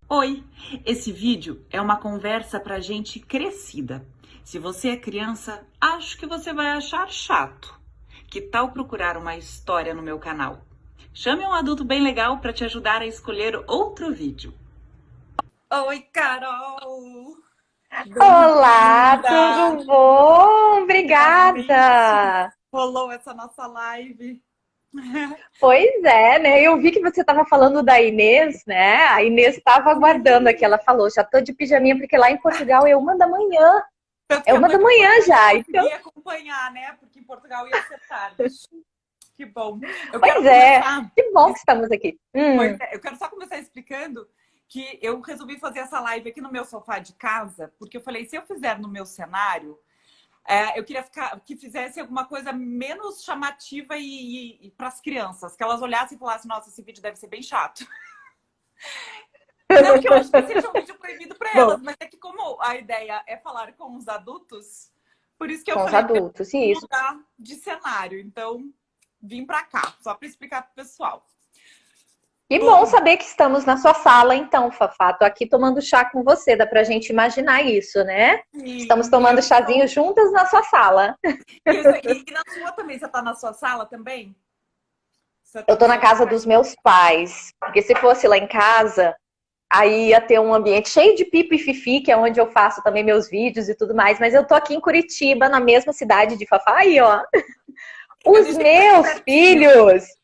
Oi, esse vídeo é uma conversa para gente crescida. Se você é criança, acho que você vai achar chato. Que tal procurar uma história no meu canal? Chame um adulto bem legal para te ajudar a escolher outro vídeo. Oi, Carol! Olá, Bem-vinda! tudo bom? Finalmente Obrigada. rolou essa nossa live. Pois é, né? Eu vi que você estava falando da Inês, né? A Inês estava aguardando aqui. Ela falou: já tô de pijaminha, porque lá em Portugal é 1 da manhã. Tanto É que a uma da noite manhã passada eu não já. Então, consegui acompanhar, né? Porque em Portugal ia ser tarde. Que bom. Eu quero pois é. começar. Que bom que estamos aqui. Pois é, eu quero só começar explicando que eu resolvi fazer essa live aqui no meu sofá de casa, porque eu falei, se eu fizer no meu cenário, eu queria que fizesse alguma coisa menos chamativa e para as crianças, que elas olhassem e falassem, nossa, esse vídeo deve ser bem chato. Não que eu acho que seja um vídeo proibido para elas, Bom, mas é que como a ideia é falar com os adultos, por isso que eu com os falei, eu adultos, vou isso. mudar de cenário. Então, vim para cá, só para explicar para o pessoal. Que bom Bom, saber que estamos na sua sala, então, Fafá. Tô aqui tomando chá com você, dá pra gente imaginar isso, né? Estamos sim, tomando chazinho juntas na sua sala. e na sua também, você está na sua sala também? Você está Eu no tô na seu casa dos meus pais, porque se fosse lá em casa, aí ia ter um ambiente cheio de pipo e fifi, que é onde eu faço também meus vídeos e tudo mais, mas eu tô aqui em Curitiba, na mesma cidade de Fafá, aí ó. Eu Os deixei por aqui meus pertinho. filhos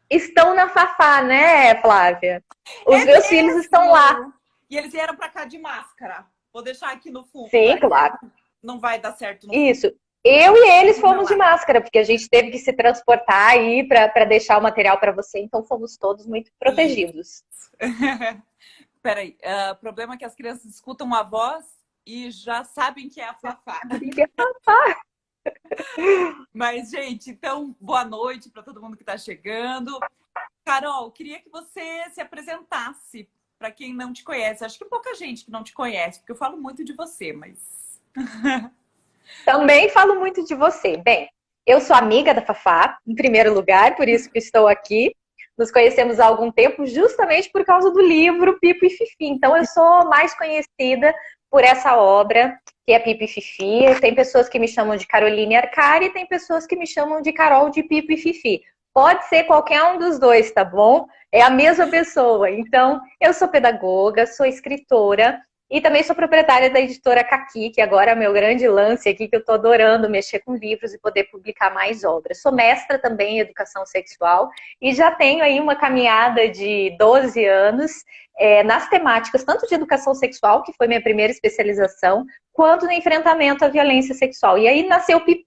estão na Fafá, né, Flávia? Os É meus filhos estão lá. mesmo! E eles vieram para cá de máscara. Vou deixar aqui no fundo. Sim, claro. Não vai dar certo no fundo. Isso. Eu e eles Do meu fomos de lado. máscara, porque a gente teve que se transportar aí para deixar o material para você, então fomos todos muito Isso. protegidos. Peraí. O problema é que as crianças escutam a voz e já sabem que é a Fafá. Mas, gente, então, boa noite para todo mundo que está chegando. Carol, queria que você se apresentasse para quem não te conhece. Acho que pouca gente que não te conhece, porque eu falo muito de você, mas. Também falo muito de você. Bem, eu sou amiga da Fafá, em primeiro lugar, por isso que estou aqui. Nos conhecemos há algum tempo, justamente por causa do livro Pipo e Fifi. Então, eu sou mais conhecida por essa obra, que é Pipo e Fifi. Tem pessoas que me chamam de Caroline Arcari, tem pessoas que me chamam de Carol de Pipo e Fifi. Pode ser qualquer um dos dois, tá bom? É a mesma pessoa. Então, eu sou pedagoga, sou escritora, e também sou proprietária da editora Caqui, que agora é meu grande lance aqui, que eu estou adorando mexer com livros e poder publicar mais obras. Sou mestra também em educação sexual e já tenho aí uma caminhada de 12 anos nas temáticas tanto de educação sexual, que foi minha primeira especialização, quanto no enfrentamento à violência sexual. E aí nasceu Pipo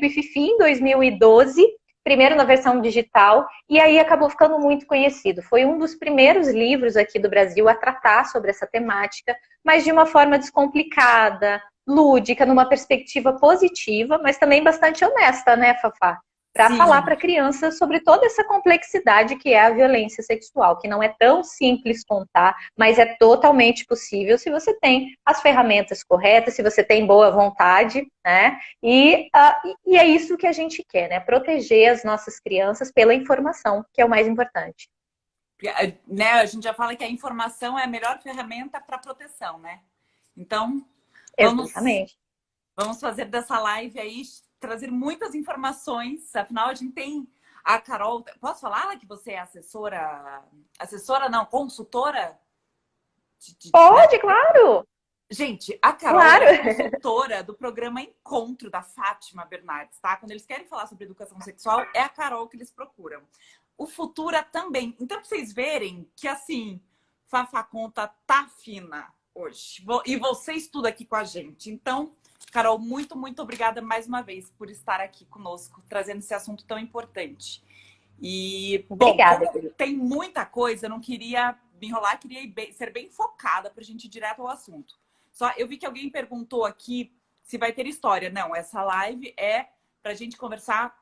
e Fifi em 2012, primeiro na versão digital, e aí acabou ficando muito conhecido. Foi um dos primeiros livros aqui do Brasil a tratar sobre essa temática, mas de uma forma descomplicada, lúdica, numa perspectiva positiva, mas também bastante honesta, né, Fafá? Para falar Sim, para a criança sobre toda essa complexidade que é a violência sexual, que não é tão simples contar, mas é totalmente possível se você tem as ferramentas corretas, se você tem boa vontade, né? E é isso que a gente quer, né? Proteger as nossas crianças pela informação, que é o mais importante. né? A gente já fala que a informação é a melhor ferramenta para proteção, né? Então, vamos, Exatamente. vamos fazer dessa live aí, trazer muitas informações. Afinal, a gente tem a Carol. Posso falar que você é assessora? Assessora, não, consultora? Né? Pode, claro, Gente, a Carol, ela claro. é consultora do programa Encontro da Fátima Bernardes, tá? Quando eles querem falar sobre educação sexual, é a Carol que eles procuram. O Futura também. Então, pra vocês verem que, assim, Fafá Conta tá fina hoje. E você estuda aqui com a gente. Então, Carol, muito, muito obrigada mais uma vez por estar aqui conosco, trazendo esse assunto tão importante. E, bom, Obrigada, como querida. tem muita coisa, eu não queria me enrolar, queria ser bem focada para a gente ir direto ao assunto. Só eu vi que alguém perguntou aqui se vai ter história. Não, essa live é para a gente conversar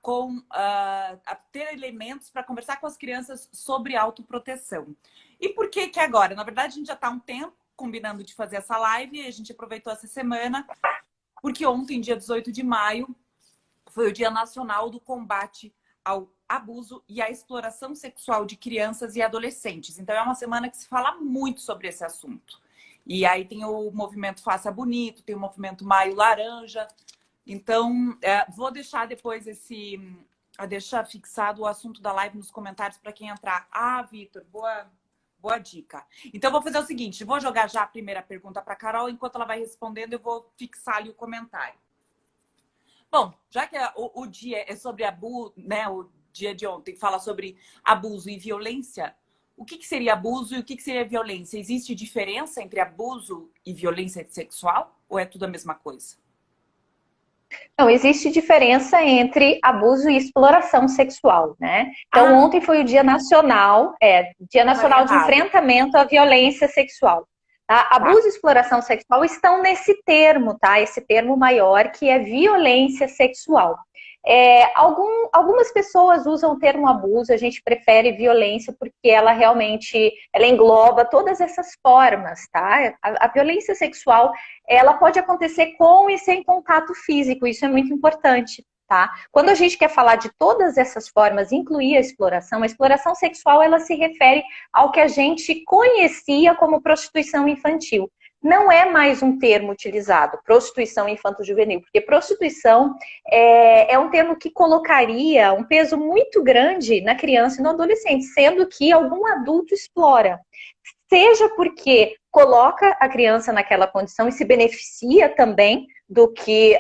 ter elementos para conversar com as crianças sobre autoproteção. E por que que agora? Na verdade, a gente já está há um tempo combinando de fazer essa live e a gente aproveitou essa semana, porque ontem, dia 18 de maio, foi o Dia Nacional do Combate ao abuso e a exploração sexual de crianças e adolescentes. Então, é uma semana que se fala muito sobre esse assunto. E aí tem o movimento Faça Bonito, tem o movimento Maio Laranja. Então, vou deixar depois deixar fixado o assunto da live nos comentários para quem entrar. Ah, Vitor, boa dica. Então, vou fazer o seguinte, vou jogar já a primeira pergunta para a Carol, enquanto ela vai respondendo, eu vou fixar ali o comentário. Bom, já que o dia é sobre abuso, né, o dia de ontem fala sobre abuso e violência, o que seria abuso e o que seria violência? Existe diferença entre abuso e violência sexual? Ou é tudo a mesma coisa? Não, existe diferença entre abuso e exploração sexual, né? Então, ontem foi o Dia Nacional, de Enfrentamento à Violência Sexual. Tá? Abuso e exploração sexual estão nesse termo, tá? Esse termo maior que é violência sexual. Algumas pessoas usam o termo abuso, a gente prefere violência porque ela realmente engloba todas essas formas, tá? A violência sexual, ela pode acontecer com e sem contato físico, isso é muito importante, tá? Quando a gente quer falar de todas essas formas, incluir a exploração sexual, ela se refere ao que a gente conhecia como prostituição infantil. Não é mais um termo utilizado, prostituição infanto-juvenil, porque prostituição é um termo que colocaria um peso muito grande na criança e no adolescente, sendo que algum adulto explora. Seja porque coloca a criança naquela condição e se beneficia também do que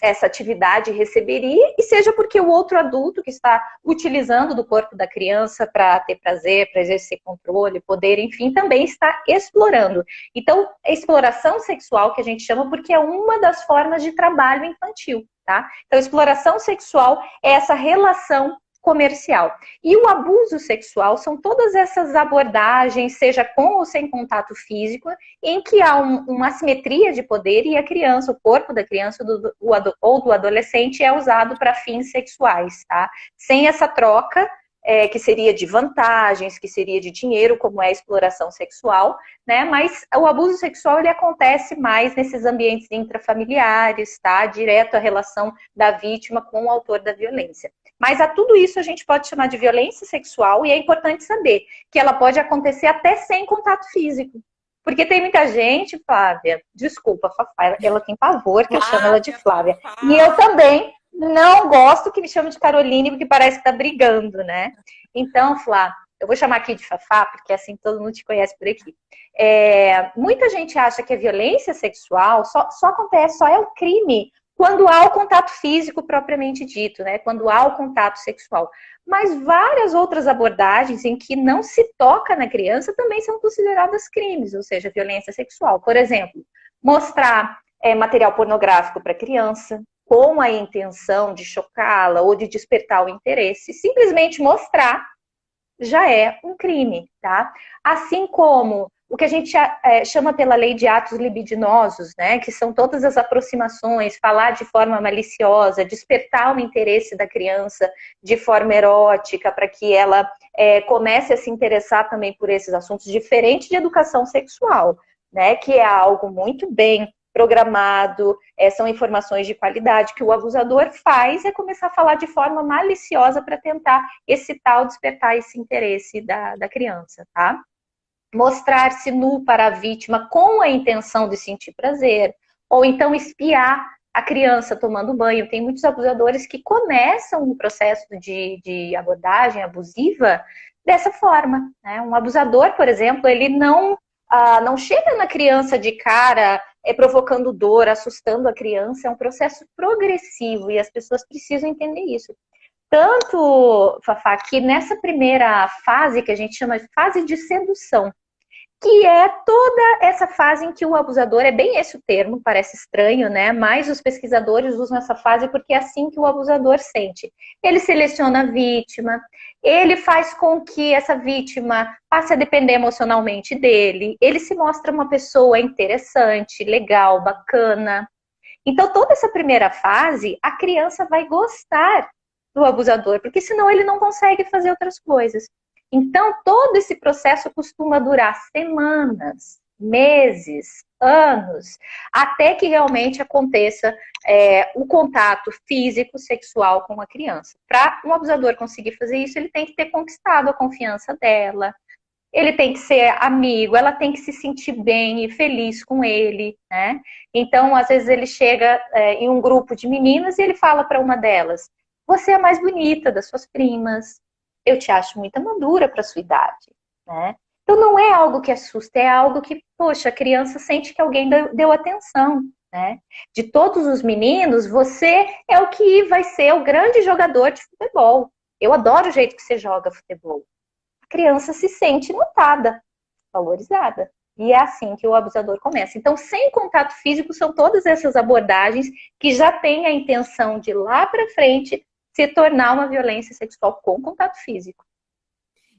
essa atividade receberia, e seja porque o outro adulto que está utilizando do corpo da criança para ter prazer, para exercer controle, poder, enfim, também está explorando. Então, a exploração sexual, que a gente chama, porque é uma das formas de trabalho infantil, tá? Então, exploração sexual é essa relação comercial. E o abuso sexual são todas essas abordagens, seja com ou sem contato físico, em que há uma assimetria de poder e a criança, o corpo da criança ou do adolescente é usado para fins sexuais, tá? Sem essa troca, que seria de vantagens, que seria de dinheiro, como é a exploração sexual, né? Mas o abuso sexual, ele acontece mais nesses ambientes intrafamiliares, tá? Direto a relação da vítima com o autor da violência. Mas a tudo isso a gente pode chamar de violência sexual, e é importante saber que ela pode acontecer até sem contato físico. Porque tem muita gente, Flávia, desculpa, Fafá, ela tem pavor que eu chamo ela de Flávia. E eu também não gosto que me chame de Caroline, porque parece que tá brigando, né? Então, Flá, eu vou chamar aqui de Fafá, porque assim todo mundo te conhece por aqui. Muita gente acha que a violência sexual só é o crime quando há o contato físico propriamente dito, né? Quando há o contato sexual. Mas várias outras abordagens em que não se toca na criança também são consideradas crimes, ou seja, violência sexual. Por exemplo, mostrar material pornográfico para a criança, com a intenção de chocá-la ou de despertar o interesse. Simplesmente mostrar já é um crime, tá? Assim como o que a gente chama pela lei de atos libidinosos, né? Que são todas as aproximações, falar de forma maliciosa, despertar o interesse da criança de forma erótica, para que ela comece a se interessar também por esses assuntos, diferente de educação sexual, né? Que é algo muito bem programado, são informações de qualidade. Que o abusador faz é começar a falar de forma maliciosa para tentar excitar ou despertar esse interesse da criança, tá? Mostrar-se nu para a vítima com a intenção de sentir prazer, ou então espiar a criança tomando banho. Tem muitos abusadores que começam o processo de abordagem abusiva dessa forma, né? Um abusador, por exemplo, ele não chega na criança de cara provocando dor, assustando a criança. É um processo progressivo e as pessoas precisam entender isso. Tanto, Fafá, que nessa primeira fase, que a gente chama de fase de sedução, que é toda essa fase em que o abusador, é bem esse o termo, parece estranho, né? Mas os pesquisadores usam essa fase porque é assim que o abusador sente. Ele seleciona a vítima, ele faz com que essa vítima passe a depender emocionalmente dele, ele se mostra uma pessoa interessante, legal, bacana. Então, toda essa primeira fase, a criança vai gostar do abusador, porque senão ele não consegue fazer outras coisas. Então, todo esse processo costuma durar semanas, meses, anos, até que realmente aconteça o contato físico, sexual com a criança. Para um abusador conseguir fazer isso, ele tem que ter conquistado a confiança dela, ele tem que ser amigo, ela tem que se sentir bem e feliz com ele, né? Então, às vezes ele chega em um grupo de meninas e ele fala para uma delas: você é a mais bonita das suas primas, eu te acho muito madura para sua idade, né? Então não é algo que assusta, é algo que, poxa, a criança sente que alguém deu atenção, né? De todos os meninos, você é o que vai ser o grande jogador de futebol. Eu adoro o jeito que você joga futebol. A criança se sente notada, valorizada. E é assim que o abusador começa. Então, sem contato físico, são todas essas abordagens que já têm a intenção de lá para frente se tornar uma violência sexual com contato físico.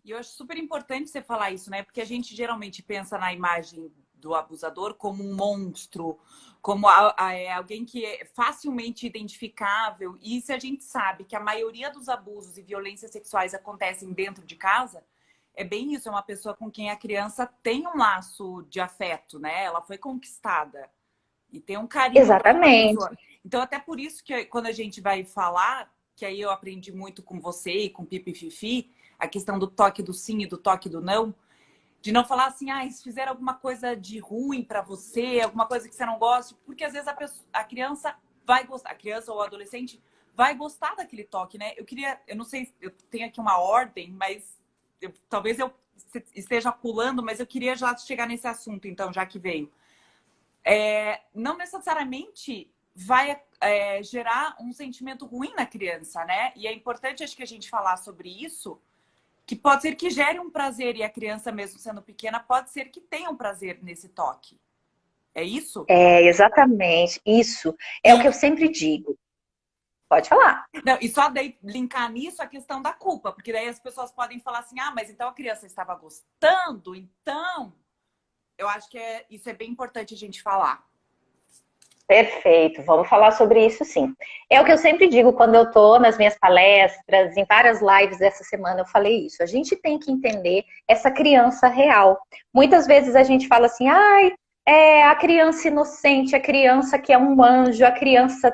E eu acho super importante você falar isso, né? Porque a gente geralmente pensa na imagem do abusador como um monstro, como alguém que é facilmente identificável. E se a gente sabe que a maioria dos abusos e violências sexuais acontecem dentro de casa, é bem isso, é uma pessoa com quem a criança tem um laço de afeto, né? Ela foi conquistada e tem um carinho pela pessoa. Então, até por isso que quando a gente vai falar, que aí eu aprendi muito com você e com Pipi e Fifi, a questão do toque do sim e do toque do não, de não falar assim, se fizeram alguma coisa de ruim para você, alguma coisa que você não gosta, porque às vezes a criança vai gostar, a criança ou o adolescente vai gostar daquele toque, né? Eu não sei, eu tenho aqui uma ordem, mas talvez eu esteja pulando, mas eu queria já chegar nesse assunto, então, já que veio. Não necessariamente vai gerar um sentimento ruim na criança, né? E é importante, acho que a gente falar sobre isso, que pode ser que gere um prazer e a criança, mesmo sendo pequena, pode ser que tenha um prazer nesse toque. É isso? É, exatamente. Isso é o que eu sempre digo. Pode falar. Não, e só daí linkar nisso a questão da culpa, porque daí as pessoas podem falar assim, mas então a criança estava gostando, então... Eu acho que isso é bem importante a gente falar. Perfeito, vamos falar sobre isso sim. É o que eu sempre digo quando eu tô nas minhas palestras, em várias lives dessa semana eu falei isso. A gente tem que entender essa criança real. Muitas vezes a gente fala assim, a criança inocente, a criança que é um anjo, a criança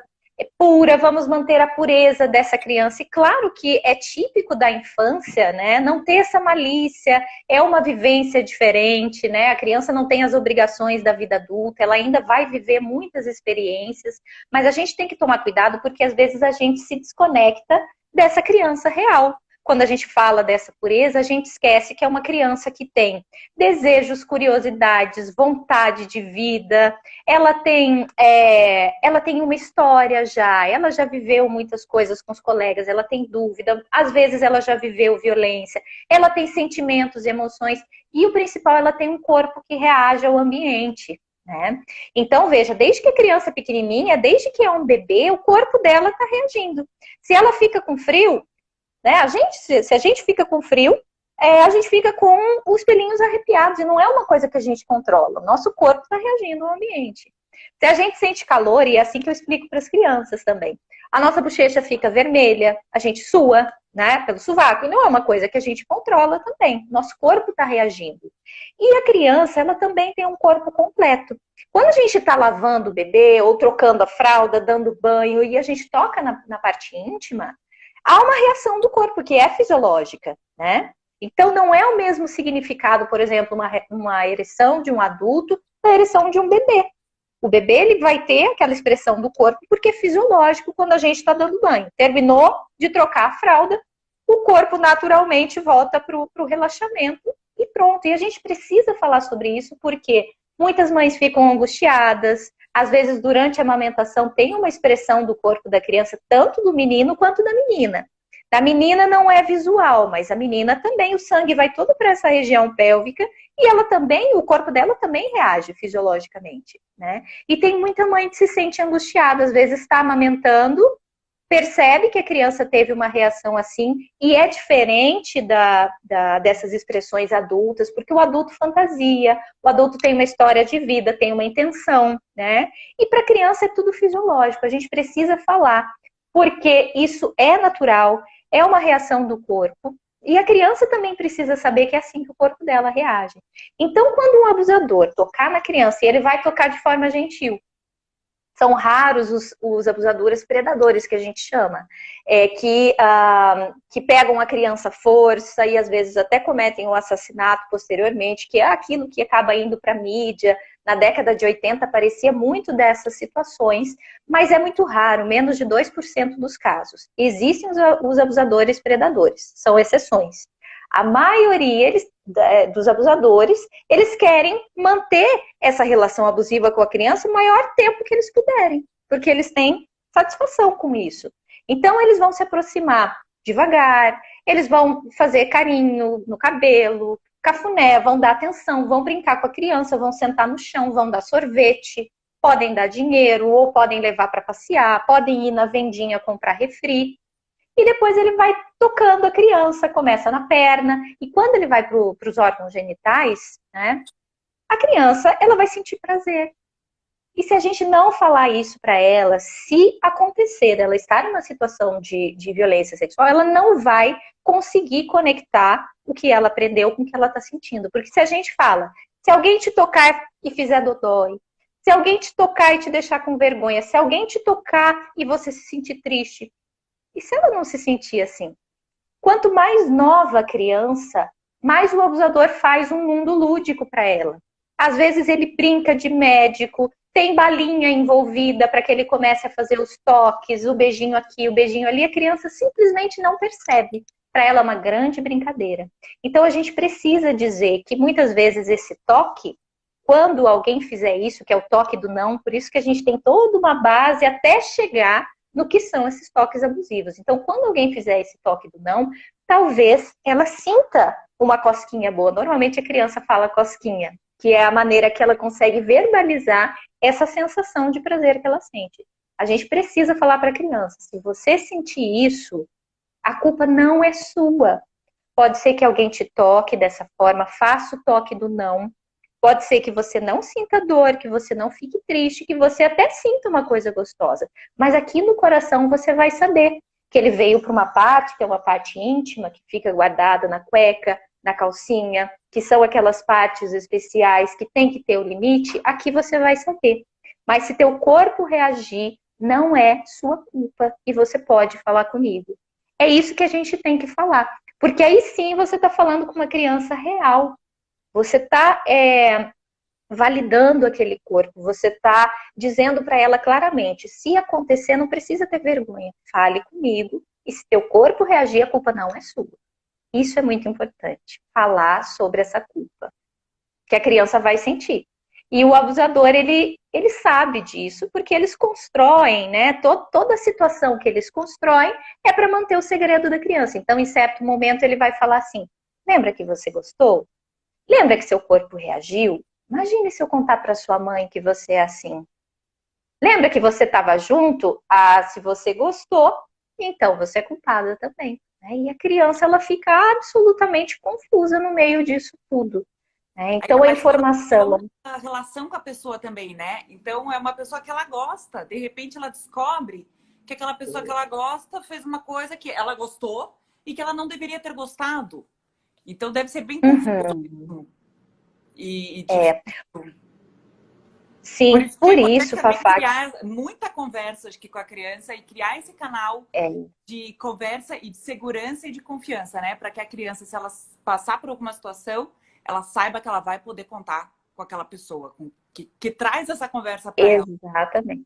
pura, vamos manter a pureza dessa criança. E claro que é típico da infância, né? Não ter essa malícia, é uma vivência diferente, né? A criança não tem as obrigações da vida adulta, ela ainda vai viver muitas experiências, mas a gente tem que tomar cuidado porque às vezes a gente se desconecta dessa criança real. Quando a gente fala dessa pureza, a gente esquece que é uma criança que tem desejos, curiosidades, vontade de vida, ela tem uma história já, ela já viveu muitas coisas com os colegas, ela tem dúvida, às vezes ela já viveu violência, ela tem sentimentos, emoções, e o principal, ela tem um corpo que reage ao ambiente. Né? Então, veja, desde que a criança é pequenininha, desde que é um bebê, o corpo dela está reagindo. Se ela fica com frio, né? Se a gente fica com frio, a gente fica com os pelinhos arrepiados, e não é uma coisa que a gente controla. O nosso corpo está reagindo ao ambiente. Se a gente sente calor, e é assim que eu explico para as crianças também, a nossa bochecha fica vermelha, a gente sua, né, pelo sovaco, e não é uma coisa que a gente controla também. Nosso corpo está reagindo. E a criança, ela também tem um corpo completo. Quando a gente está lavando o bebê, ou trocando a fralda, dando banho, e a gente toca na parte íntima, há uma reação do corpo que é fisiológica, né? Então, não é o mesmo significado, por exemplo, uma ereção de um adulto da ereção de um bebê. O bebê, ele vai ter aquela expressão do corpo porque é fisiológico quando a gente está dando banho. Terminou de trocar a fralda, o corpo naturalmente volta para o relaxamento e pronto. E a gente precisa falar sobre isso porque muitas mães ficam angustiadas, às vezes, durante a amamentação, tem uma expressão do corpo da criança, tanto do menino quanto da menina. Da menina não é visual, mas a menina também, o sangue vai todo para essa região pélvica e ela também, o corpo dela também reage fisiologicamente, né? E tem muita mãe que se sente angustiada, às vezes está amamentando, percebe que a criança teve uma reação assim e é diferente dessas expressões adultas, porque o adulto fantasia, o adulto tem uma história de vida, tem uma intenção, né? E para a criança é tudo fisiológico, a gente precisa falar, porque isso é natural, é uma reação do corpo, E a criança também precisa saber que é assim que o corpo dela reage. Então, quando um abusador tocar na criança, e ele vai tocar de forma gentil, são raros os abusadores predadores, que a gente chama, que pegam a criança à força e às vezes até cometem o assassinato posteriormente, que é aquilo que acaba indo para a mídia. Na década de 80 aparecia muito dessas situações, mas é muito raro, menos de 2% dos casos. Existem os abusadores predadores, são exceções. A maioria dos abusadores, eles querem manter essa relação abusiva com a criança o maior tempo que eles puderem, porque eles têm satisfação com isso. Então, eles vão se aproximar devagar, eles vão fazer carinho no cabelo, cafuné, vão dar atenção, vão brincar com a criança, vão sentar no chão, vão dar sorvete, podem dar dinheiro ou podem levar para passear, podem ir na vendinha comprar refri. E depois ele vai tocando a criança, começa na perna, e quando ele vai para os órgãos genitais, né, a criança ela vai sentir prazer. E se a gente não falar isso para ela, se acontecer ela estar numa situação de violência sexual, ela não vai conseguir conectar o que ela aprendeu com o que ela está sentindo. Porque se a gente fala, se alguém te tocar e fizer dodói, se alguém te tocar e te deixar com vergonha, se alguém te tocar e você se sentir triste, e se ela não se sentir assim? Quanto mais nova a criança, mais o abusador faz um mundo lúdico para ela. Às vezes ele brinca de médico, tem balinha envolvida para que ele comece a fazer os toques, o beijinho aqui, o beijinho ali. A criança simplesmente não percebe. Para ela é uma grande brincadeira. Então a gente precisa dizer que muitas vezes esse toque, quando alguém fizer isso, que é o toque do não, por isso que a gente tem toda uma base até chegar no que são esses toques abusivos. Então, quando alguém fizer esse toque do não, talvez ela sinta uma cosquinha boa. Normalmente a criança fala cosquinha, que é a maneira que ela consegue verbalizar essa sensação de prazer que ela sente. A gente precisa falar para a criança, se você sentir isso, a culpa não é sua. Pode ser que alguém te toque dessa forma, faça o toque do não. Pode ser que você não sinta dor, que você não fique triste, que você até sinta uma coisa gostosa. Mas aqui no coração você vai saber que ele veio para uma parte, que é uma parte íntima, que fica guardada na cueca, na calcinha, que são aquelas partes especiais que tem que ter o limite. Aqui você vai saber. Mas se teu corpo reagir, não é sua culpa e você pode falar comigo. É isso que a gente tem que falar. Porque aí sim você está falando com uma criança real. Você está validando aquele corpo, você está dizendo para ela claramente, se acontecer, não precisa ter vergonha, fale comigo, e se teu corpo reagir, a culpa não é sua. Isso é muito importante, falar sobre essa culpa, que a criança vai sentir. E o abusador, ele sabe disso, porque eles constroem, né? Toda a situação que eles constroem é para manter o segredo da criança. Então, em certo momento, ele vai falar assim, lembra que você gostou? Lembra que seu corpo reagiu? Imagine se eu contar para sua mãe que você é assim. Lembra que você estava junto? Ah, se você gostou, então você é culpada também. E a criança, ela fica absolutamente confusa no meio disso tudo. Então, a informação... A relação com a pessoa também, né? Então, é uma pessoa que ela gosta. De repente, ela descobre que aquela pessoa que ela gosta fez uma coisa que ela gostou e que ela não deveria ter gostado. Então, deve ser bem confuso. Sim, por isso, Fafá. Criar muita conversa acho que, com a criança e criar esse canal de conversa e de segurança e de confiança, né? Para que a criança, se ela passar por alguma situação, ela saiba que ela vai poder contar com aquela pessoa que traz essa conversa para ela. Exatamente.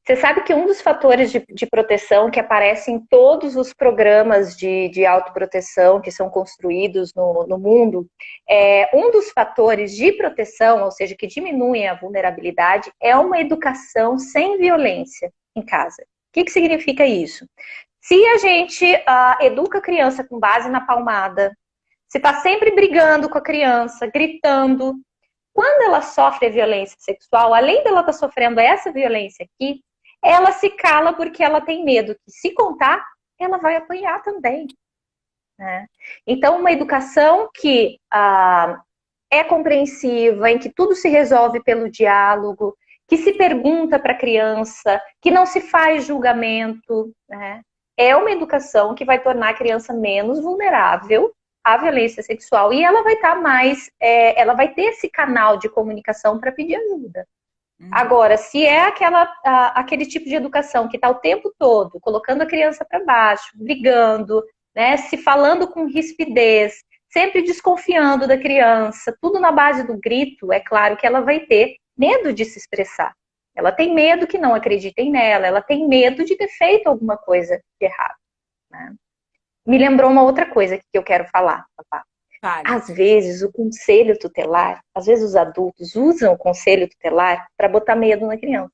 Você sabe que um dos fatores de proteção que aparece em todos os programas de autoproteção que são construídos no mundo, um dos fatores de proteção, ou seja, que diminuem a vulnerabilidade, é uma educação sem violência em casa. O que significa isso? Se a gente educa a criança com base na palmada, se está sempre brigando com a criança, gritando, quando ela sofre a violência sexual, além dela estar sofrendo essa violência aqui, ela se cala porque ela tem medo que, se contar, ela vai apanhar também. Né? Então, uma educação que é compreensiva, em que tudo se resolve pelo diálogo, que se pergunta para a criança, que não se faz julgamento, né? é uma educação que vai tornar a criança menos vulnerável à violência sexual e ela vai estar mais, ela vai ter esse canal de comunicação para pedir ajuda. Agora, se é aquele tipo de educação que está o tempo todo colocando a criança para baixo, brigando, né, se falando com rispidez, sempre desconfiando da criança, tudo na base do grito, é claro que ela vai ter medo de se expressar. Ela tem medo que não acreditem nela, ela tem medo de ter feito alguma coisa de errado. Né? Me lembrou uma outra coisa que eu quero falar, papá. Vale. Às vezes o conselho tutelar, às vezes os adultos usam o conselho tutelar para botar medo na criança.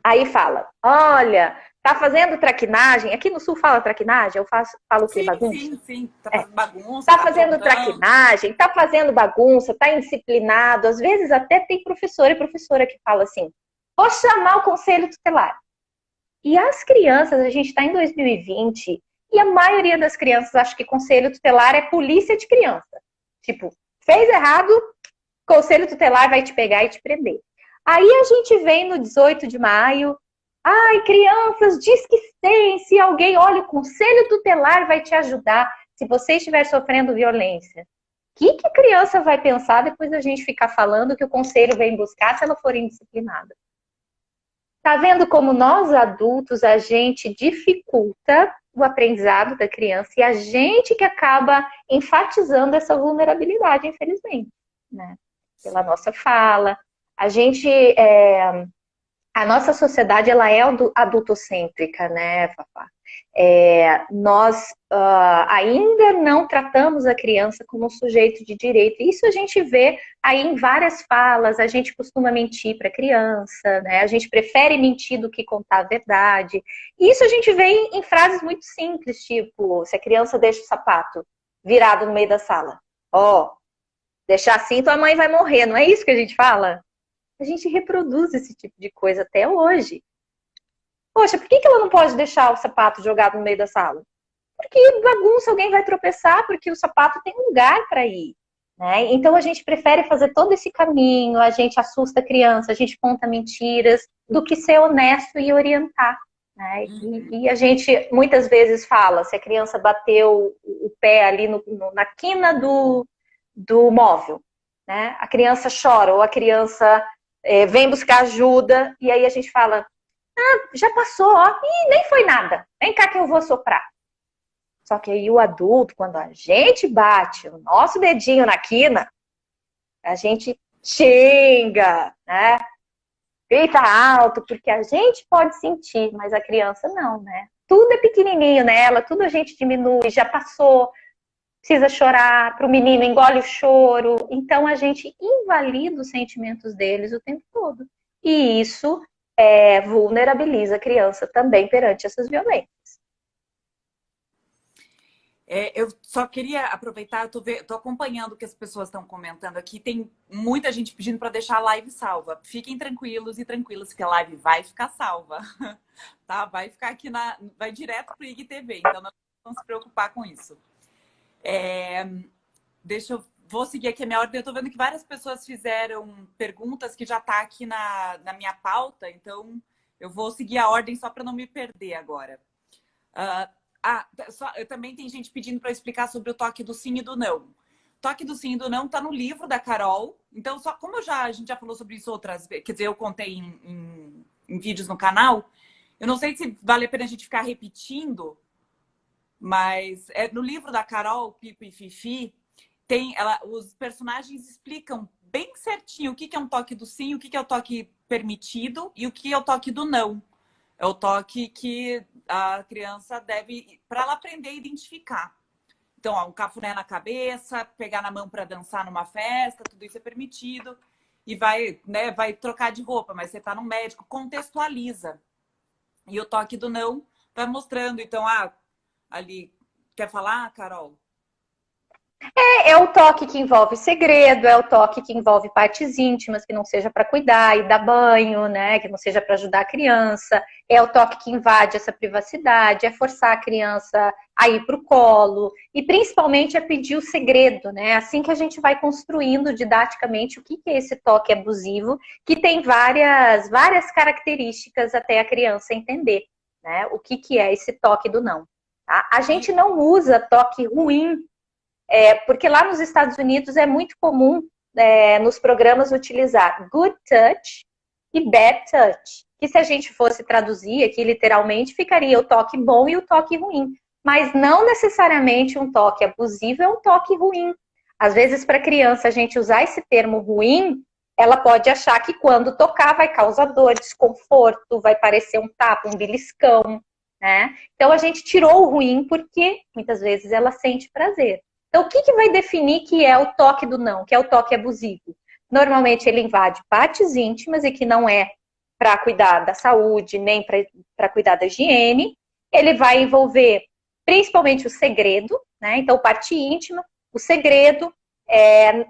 Aí fala, olha, tá fazendo traquinagem, aqui no sul fala traquinagem, falo o que? Bagunça? Sim, tá fazendo bagunça. Tá fazendo traquinagem, tá fazendo bagunça, tá indisciplinado, às vezes até tem professor e professora que fala assim, vou chamar o conselho tutelar. E as crianças, a gente está em 2020, e a maioria das crianças acha que conselho tutelar é polícia de criança. Tipo, fez errado, conselho tutelar vai te pegar e te prender. Aí a gente vem no 18 de maio, ai, crianças, diz que sim, se alguém, olha, o conselho tutelar vai te ajudar se você estiver sofrendo violência. O que a criança vai pensar depois da gente ficar falando que o conselho vem buscar se ela for indisciplinada? Tá vendo como nós adultos, a gente dificulta o aprendizado da criança e a gente que acaba enfatizando essa vulnerabilidade, infelizmente, né? Pela nossa fala. A nossa sociedade, ela é adultocêntrica, né, Fafá? Nós ainda não tratamos a criança como um sujeito de direito. Isso a gente vê aí em várias falas, a gente costuma mentir para a criança, né? A gente prefere mentir do que contar a verdade. E isso a gente vê em frases muito simples, tipo, se a criança deixa o sapato virado no meio da sala, deixar assim, tua mãe vai morrer, não é isso que a gente fala? A gente reproduz esse tipo de coisa até hoje. Poxa, por que ela não pode deixar o sapato jogado no meio da sala? Porque bagunça, alguém vai tropeçar, porque o sapato tem um lugar para ir. Né? Então a gente prefere fazer todo esse caminho, a gente assusta a criança, a gente conta mentiras, do que ser honesto e orientar. Né? E a gente muitas vezes fala, se a criança bateu o pé ali na quina do móvel, né? A criança chora, ou a criança vem buscar ajuda, e aí a gente fala, já passou, e nem foi nada, vem cá que eu vou soprar. Só que aí o adulto, quando a gente bate o nosso dedinho na quina, a gente xinga, né? Grita alto, porque a gente pode sentir, mas a criança não, né? Tudo é pequenininho nela, tudo a gente diminui, já passou, precisa chorar, para o menino engole o choro. Então a gente invalida os sentimentos deles o tempo todo. E isso vulnerabiliza a criança também perante essas violências. Eu só queria aproveitar, eu tô acompanhando o que as pessoas estão comentando aqui. Tem muita gente pedindo para deixar a live salva. Fiquem tranquilos e tranquilas que a live vai ficar salva. Tá? Vai ficar aqui vai direto para o IGTV, então não vamos se preocupar com isso. Vou seguir aqui a minha ordem. Eu tô vendo que várias pessoas fizeram perguntas que já tá aqui na minha pauta, então eu vou seguir a ordem só para não me perder agora. Também tem gente pedindo para explicar sobre o toque do sim e do não. O toque do sim e do não tá no livro da Carol. Então, só como a gente já falou sobre isso outras vezes, quer dizer, eu contei em vídeos no canal, eu não sei se vale a pena a gente ficar repetindo, mas no livro da Carol, Pipo e Fifi, os personagens explicam bem certinho o que é um toque do sim, o que é o toque permitido e o que é o toque do não. É o toque que a criança deve, para ela aprender a identificar. Então, um cafuné na cabeça, pegar na mão para dançar numa festa, tudo isso é permitido. E vai trocar de roupa, mas você está no médico, contextualiza. E o toque do não vai mostrando. Então, ali, quer falar, Carol? É o toque que envolve segredo, é o toque que envolve partes íntimas, que não seja para cuidar e dar banho, né? Que não seja para ajudar a criança. É o toque que invade essa privacidade, é forçar a criança a ir para o colo. E principalmente é pedir o segredo, né? Assim que a gente vai construindo didaticamente o que é esse toque abusivo, que tem várias características até a criança entender. né? O que que é esse toque do não? Tá? A gente não usa toque ruim, porque lá nos Estados Unidos é muito comum nos programas utilizar good touch e bad touch. Que se a gente fosse traduzir aqui literalmente, ficaria o toque bom e o toque ruim. Mas não necessariamente um toque abusivo é um toque ruim. Às vezes, para a criança, a gente usar esse termo ruim, ela pode achar que quando tocar vai causar dor, desconforto, vai parecer um tapa, um beliscão, né? Então, a gente tirou o ruim porque, muitas vezes, ela sente prazer. Então, o que, que vai definir que é o toque do não, que é o toque abusivo? Normalmente, ele invade partes íntimas e que não é para cuidar da saúde, nem para cuidar da higiene. Ele vai envolver principalmente o segredo, né? Então, parte íntima, o segredo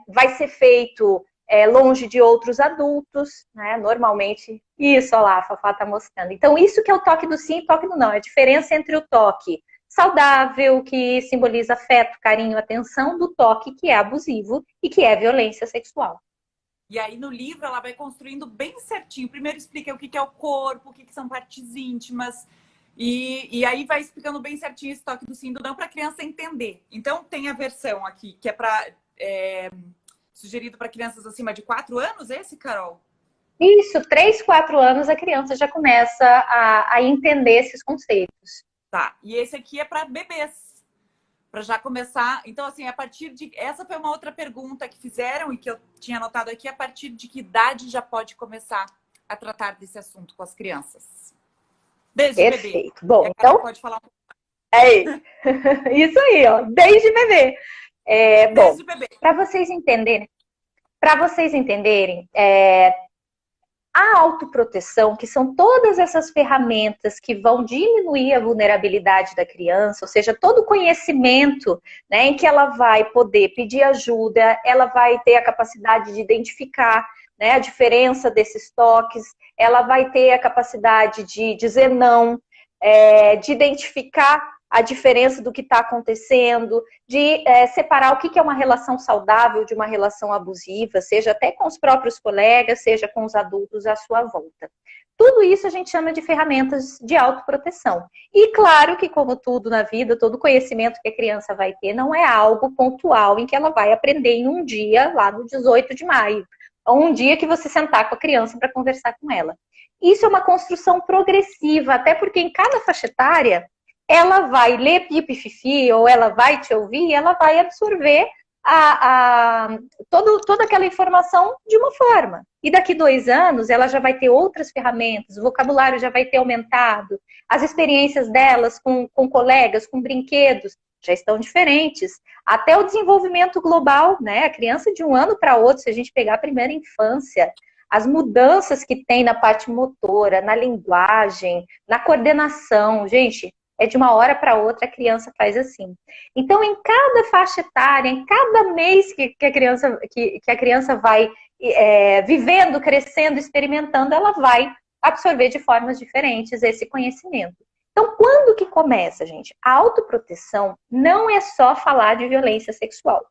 vai ser feito longe de outros adultos, né? Normalmente, isso, olha lá, a Fafá tá mostrando. Então, isso que é o toque do sim e toque do não. É a diferença entre o toque saudável, que simboliza afeto, carinho, atenção, do toque que é abusivo e que é violência sexual. E aí, no livro, ela vai construindo bem certinho. Primeiro explica o que é o corpo, o que são partes íntimas. E aí vai explicando bem certinho esse toque do sim e do não para a criança entender. Então, tem a versão aqui, que sugerido para crianças acima de 4 anos, esse, Carol? Isso, 3, 4 anos a criança já começa a entender esses conceitos. Tá, e esse aqui é para bebês. Para já começar. Então, assim, a partir de. Essa foi uma outra pergunta que fizeram e que eu tinha anotado aqui. A partir de que idade já pode começar a tratar desse assunto com as crianças? Desde Perfeito. bebê. Bom, então. Pode falar um pouco. Isso aí, ó. Desde bebê. Bom, Desde bebê. para vocês entenderem, a autoproteção, que são todas essas ferramentas que vão diminuir a vulnerabilidade da criança, ou seja, todo o conhecimento, né, em que ela vai poder pedir ajuda, ela vai ter a capacidade de identificar, né, a diferença desses toques, ela vai ter a capacidade de dizer não, de identificar a diferença do que está acontecendo, de separar o que é uma relação saudável de uma relação abusiva, seja até com os próprios colegas, seja com os adultos à sua volta. Tudo isso a gente chama de ferramentas de autoproteção. E claro que, como tudo na vida, todo conhecimento que a criança vai ter não é algo pontual em que ela vai aprender em um dia, lá no 18 de maio, ou um dia que você sentar com a criança para conversar com ela. Isso é uma construção progressiva, até porque em cada faixa etária, ela vai ler Pipi e Fifi, ou ela vai te ouvir, e ela vai absorver toda aquela informação de uma forma. E daqui 2 anos, ela já vai ter outras ferramentas, o vocabulário já vai ter aumentado, as experiências delas com colegas, com brinquedos, já estão diferentes. Até o desenvolvimento global, né? A criança de um ano para outro, se a gente pegar a primeira infância, as mudanças que tem na parte motora, na linguagem, na coordenação, gente, de uma hora para outra a criança faz assim. Então, em cada faixa etária, em cada mês que a criança vai vivendo, crescendo, experimentando, ela vai absorver de formas diferentes esse conhecimento. Então, quando que começa, gente? A autoproteção não é só falar de violência sexual.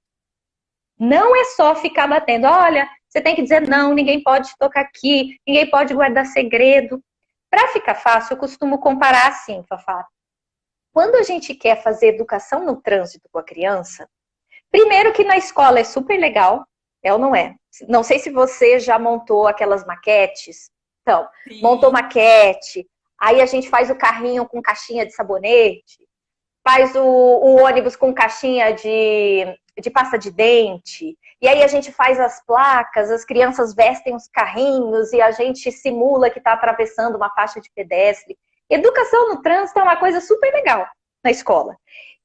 Não é só ficar batendo, olha, você tem que dizer não, ninguém pode tocar aqui, ninguém pode guardar segredo. Para ficar fácil, eu costumo comparar assim, Fafá. Quando a gente quer fazer educação no trânsito com a criança, primeiro que na escola é super legal, ou não é? Não sei se você já montou aquelas maquetes. Então, sim, montou maquete, aí a gente faz o carrinho com caixinha de sabonete, faz o ônibus com caixinha de pasta de dente, e aí a gente faz as placas, as crianças vestem os carrinhos e a gente simula que está atravessando uma faixa de pedestre. Educação no trânsito é uma coisa super legal na escola.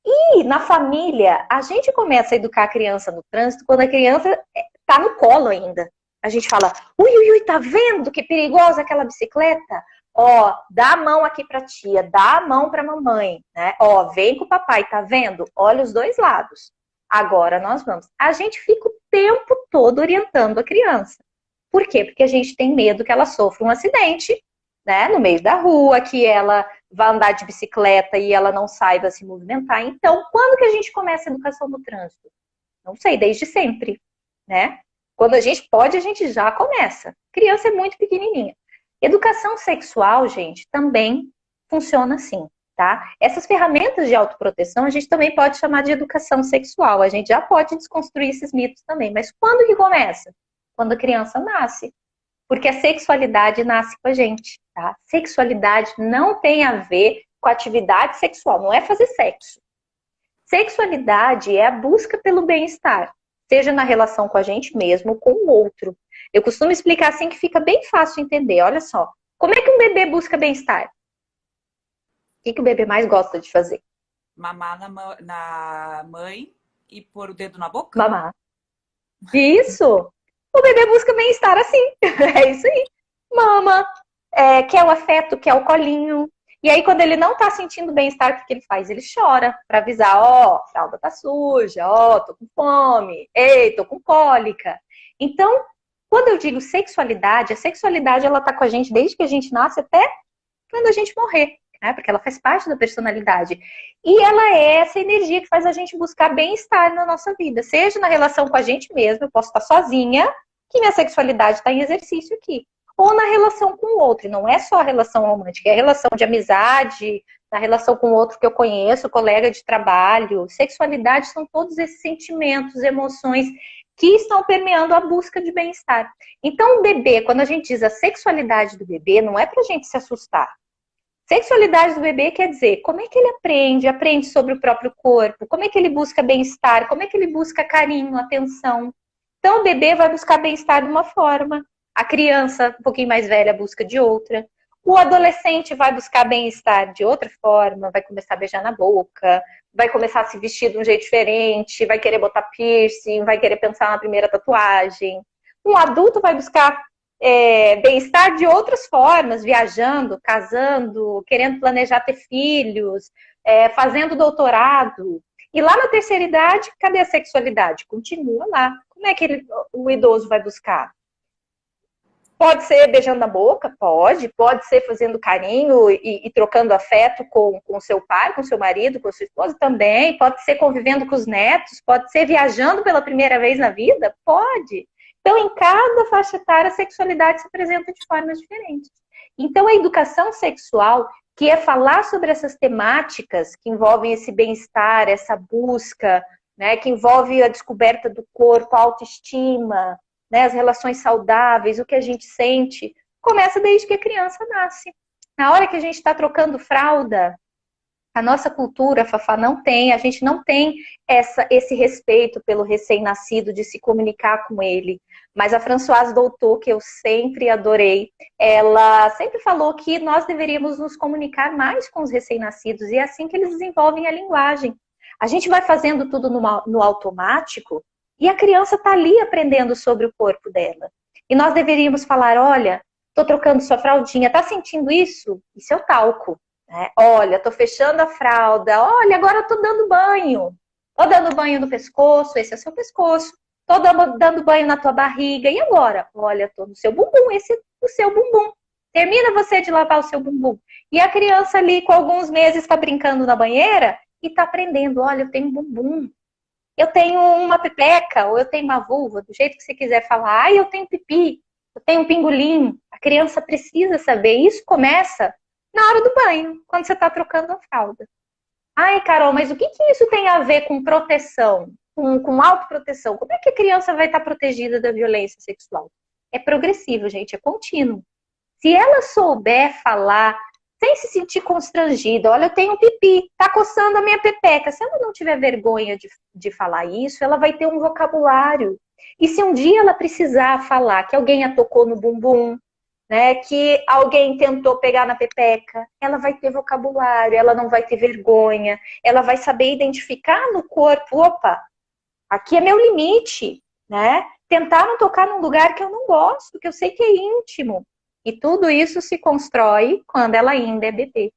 E na família, a gente começa a educar a criança no trânsito quando a criança está no colo ainda. A gente fala, ui, tá vendo que perigosa aquela bicicleta? Ó, dá a mão aqui pra tia, dá a mão pra mamãe, né? Ó, vem com o papai, tá vendo? Olha os dois lados. Agora nós vamos. A gente fica o tempo todo orientando a criança. Por quê? Porque a gente tem medo que ela sofra um acidente, né, no meio da rua, que ela vai andar de bicicleta e ela não saiba se movimentar. Então, quando que a gente começa a educação no trânsito? Não sei, desde sempre, né? Quando a gente pode, a gente já começa. Criança é muito pequenininha. Educação sexual, gente, também funciona assim, tá? Essas ferramentas de autoproteção a gente também pode chamar de educação sexual. A gente já pode desconstruir esses mitos também. Mas quando que começa? Quando a criança nasce. Porque a sexualidade nasce com a gente, tá? Sexualidade não tem a ver com atividade sexual, não é fazer sexo. Sexualidade é a busca pelo bem-estar, seja na relação com a gente mesmo ou com o outro. Eu costumo explicar assim que fica bem fácil entender. Olha só, como é que um bebê busca bem-estar? O que o bebê mais gosta de fazer? Mamar na mãe e pôr o dedo na boca? Mamar. Isso! O bebê busca bem-estar assim. É isso aí. Mama, quer o afeto, quer o colinho. E aí, quando ele não tá sentindo bem-estar, o que ele faz? Ele chora pra avisar, ó, a fralda tá suja, ó, tô com fome, ei, tô com cólica. Então, quando eu digo sexualidade, a sexualidade, ela tá com a gente desde que a gente nasce até quando a gente morrer, né? Porque ela faz parte da personalidade. E ela é essa energia que faz a gente buscar bem-estar na nossa vida, seja na relação com a gente mesmo, eu posso estar sozinha, que minha sexualidade está em exercício aqui, ou na relação com o outro. E não é só a relação romântica, é a relação de amizade, na relação com o outro que eu conheço, colega de trabalho. Sexualidade são todos esses sentimentos, emoções que estão permeando a busca de bem-estar. Então, o bebê, quando a gente diz a sexualidade do bebê, não é pra gente se assustar. Sexualidade do bebê quer dizer como é que ele aprende sobre o próprio corpo, como é que ele busca bem-estar, como é que ele busca carinho, atenção. Então, o bebê vai buscar bem-estar de uma forma, a criança, um pouquinho mais velha, busca de outra. O adolescente vai buscar bem-estar de outra forma, vai começar a beijar na boca, vai começar a se vestir de um jeito diferente, vai querer botar piercing, vai querer pensar na primeira tatuagem. Um adulto vai buscar bem-estar de outras formas, viajando, casando, querendo planejar ter filhos, fazendo doutorado. E lá na terceira idade, cadê a sexualidade? Continua lá. Como é que o idoso vai buscar? Pode ser beijando na boca? Pode. Pode ser fazendo carinho e trocando afeto com o seu pai, com o seu marido, com a sua esposa também. Pode ser convivendo com os netos. Pode ser viajando pela primeira vez na vida? Pode. Então, em cada faixa etária, a sexualidade se apresenta de formas diferentes. Então, a educação sexual, que é falar sobre essas temáticas que envolvem esse bem-estar, essa busca, né, que envolve a descoberta do corpo, a autoestima, né, as relações saudáveis, o que a gente sente, começa desde que a criança nasce. Na hora que a gente está trocando fralda, a nossa cultura, Fafá, a gente não tem esse respeito pelo recém-nascido de se comunicar com ele. Mas a Françoise Doutor, que eu sempre adorei, ela sempre falou que nós deveríamos nos comunicar mais com os recém-nascidos, e é assim que eles desenvolvem a linguagem. A gente vai fazendo tudo no automático, e a criança está ali aprendendo sobre o corpo dela. E nós deveríamos falar, olha, estou trocando sua fraldinha, está sentindo isso? Isso é o talco. Olha, estou fechando a fralda. Olha, agora estou dando banho. Estou dando banho no pescoço, esse é o seu pescoço. Estou dando banho na tua barriga. E agora? Olha, estou no seu bumbum, esse é o seu bumbum. Termina você de lavar o seu bumbum. E a criança ali, com alguns meses, está brincando na banheira e está aprendendo. Olha, eu tenho um bumbum. Eu tenho uma pepeca, ou eu tenho uma vulva, do jeito que você quiser falar. Ah, eu tenho pipi, eu tenho um pingolim. A criança precisa saber. Isso começa na hora do banho, quando você está trocando a fralda. Ai, Carol, mas o que isso tem a ver com proteção, com autoproteção? Como é que a criança vai estar protegida da violência sexual? É progressivo, gente, é contínuo. Se ela souber falar sem se sentir constrangida, olha, eu tenho um pipi, tá coçando a minha pepeca. Se ela não tiver vergonha de falar isso, ela vai ter um vocabulário. E se um dia ela precisar falar que alguém a tocou no bumbum, né, que alguém tentou pegar na pepeca, ela vai ter vocabulário, ela não vai ter vergonha, ela vai saber identificar no corpo, opa, aqui é meu limite, né? Tentaram tocar num lugar que eu não gosto, que eu sei que é íntimo. E tudo isso se constrói quando ela ainda é bebê.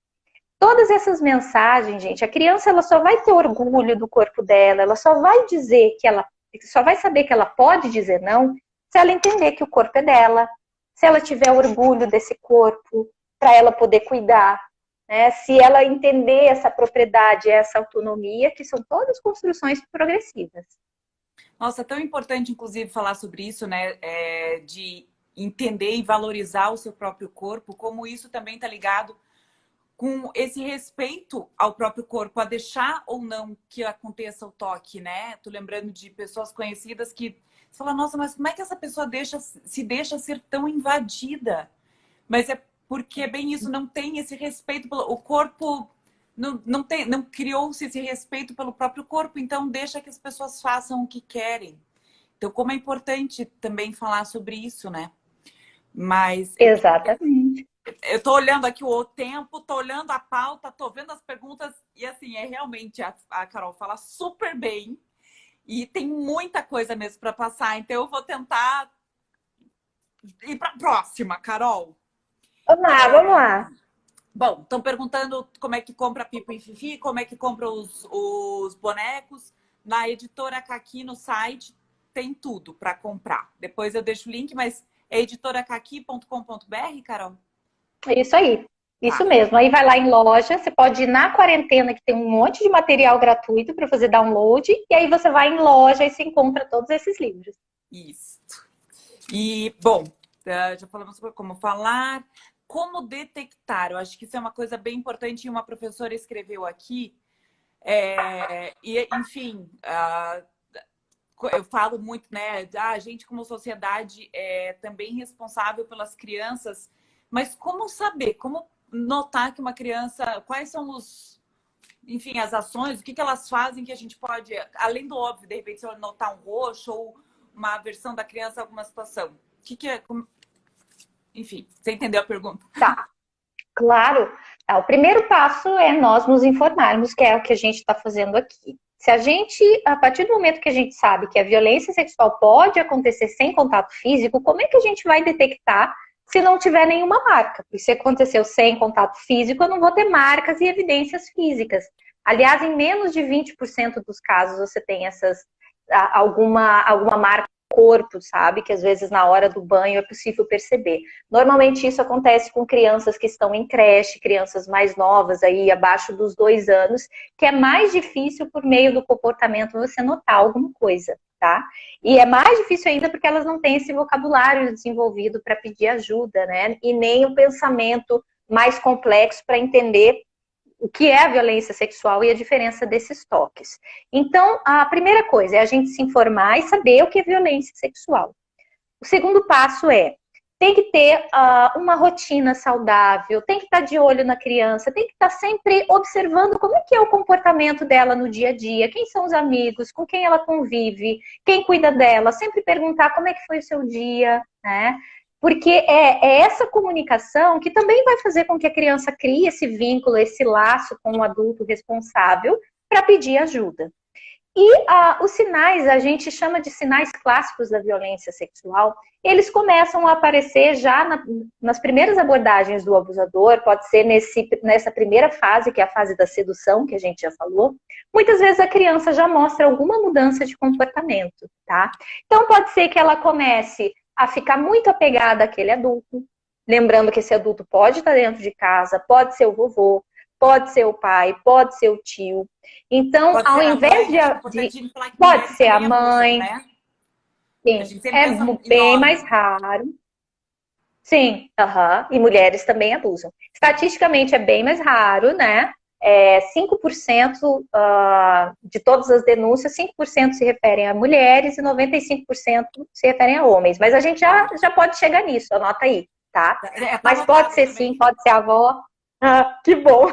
Todas essas mensagens, gente, a criança ela só vai ter orgulho do corpo dela, ela só vai dizer que ela, só vai saber que ela pode dizer não, se ela entender que o corpo é dela, se ela tiver orgulho desse corpo, para ela poder cuidar, né? Se ela entender essa propriedade, essa autonomia, que são todas construções progressivas. Nossa, é tão importante, inclusive, falar sobre isso, né? De entender e valorizar o seu próprio corpo, como isso também está ligado com esse respeito ao próprio corpo, a deixar ou não que aconteça o toque, né? Tô lembrando de pessoas conhecidas que você fala, nossa, mas como é que essa pessoa se deixa ser tão invadida? Mas é porque é bem isso, não tem esse respeito pelo o corpo, não criou-se esse respeito pelo próprio corpo, então deixa que as pessoas façam o que querem. Então, como é importante também falar sobre isso, né? Mas Exatamente. eu tô olhando aqui o tempo, tô olhando a pauta, tô vendo as perguntas e assim, é realmente a Carol fala super bem e tem muita coisa mesmo para passar, então eu vou tentar ir para a próxima, Carol. Vamos lá. Bom, estão perguntando como é que compra Pipo e Fifi, como é que compra os bonecos. Na editora Caqui no site tem tudo para comprar. Depois eu deixo o link, mas é editoracaqui.com.br, Carol? É isso aí. Isso Tá. mesmo. Aí vai lá em loja, você pode ir na quarentena, que tem um monte de material gratuito para fazer download, e aí você vai em loja e se encontra todos esses livros. Isso. E, bom, já falamos sobre como falar, como detectar. Eu acho que isso é uma coisa bem importante e uma professora escreveu aqui. E, enfim, eu falo muito, né? A gente, como sociedade, é também responsável pelas crianças, mas como saber, como notar que uma criança, quais são enfim, as ações, o que elas fazem que a gente pode, além do óbvio, de repente, se eu notar um roxo ou uma aversão da criança a alguma situação. O que é? Enfim, você entendeu a pergunta? Tá, claro. O primeiro passo é nós nos informarmos, que é o que a gente está fazendo aqui. Se a gente, a partir do momento que a gente sabe que a violência sexual pode acontecer sem contato físico, como é que a gente vai detectar se não tiver nenhuma marca? Porque se aconteceu sem contato físico, eu não vou ter marcas e evidências físicas. Aliás, em menos de 20% dos casos você tem alguma marca no corpo, sabe? Que às vezes na hora do banho é possível perceber. Normalmente isso acontece com crianças que estão em creche, crianças mais novas, aí abaixo dos 2 anos, que é mais difícil por meio do comportamento você notar alguma coisa, tá? E é mais difícil ainda porque elas não têm esse vocabulário desenvolvido para pedir ajuda, né? E nem o pensamento mais complexo para entender o que é a violência sexual e a diferença desses toques. Então, a primeira coisa é a gente se informar e saber o que é violência sexual. O segundo passo tem que ter uma rotina saudável, tem que estar de olho na criança, tem que estar sempre observando como é que é o comportamento dela no dia a dia, quem são os amigos, com quem ela convive, quem cuida dela, sempre perguntar como é que foi o seu dia, né? Porque é essa comunicação que também vai fazer com que a criança crie esse vínculo, esse laço com o adulto responsável para pedir ajuda. E os sinais, a gente chama de sinais clássicos da violência sexual, eles começam a aparecer já nas primeiras abordagens do abusador, pode ser nessa primeira fase, que é a fase da sedução, que a gente já falou. Muitas vezes a criança já mostra alguma mudança de comportamento, tá? Então pode ser que ela comece a ficar muito apegada àquele adulto, lembrando que esse adulto pode estar dentro de casa, pode ser o vovô, pode ser o pai, pode ser o tio. Então, pode ao invés pode ser a mãe. Abusam, né? Sim, é bem mais raro. Sim, e mulheres também abusam. Estatisticamente é bem mais raro, né? 5% de todas as denúncias, 5% se referem a mulheres e 95% se referem a homens. Mas a gente já pode chegar nisso, anota aí, tá? Mas pode ser sim, pode ser a avó. Que bom!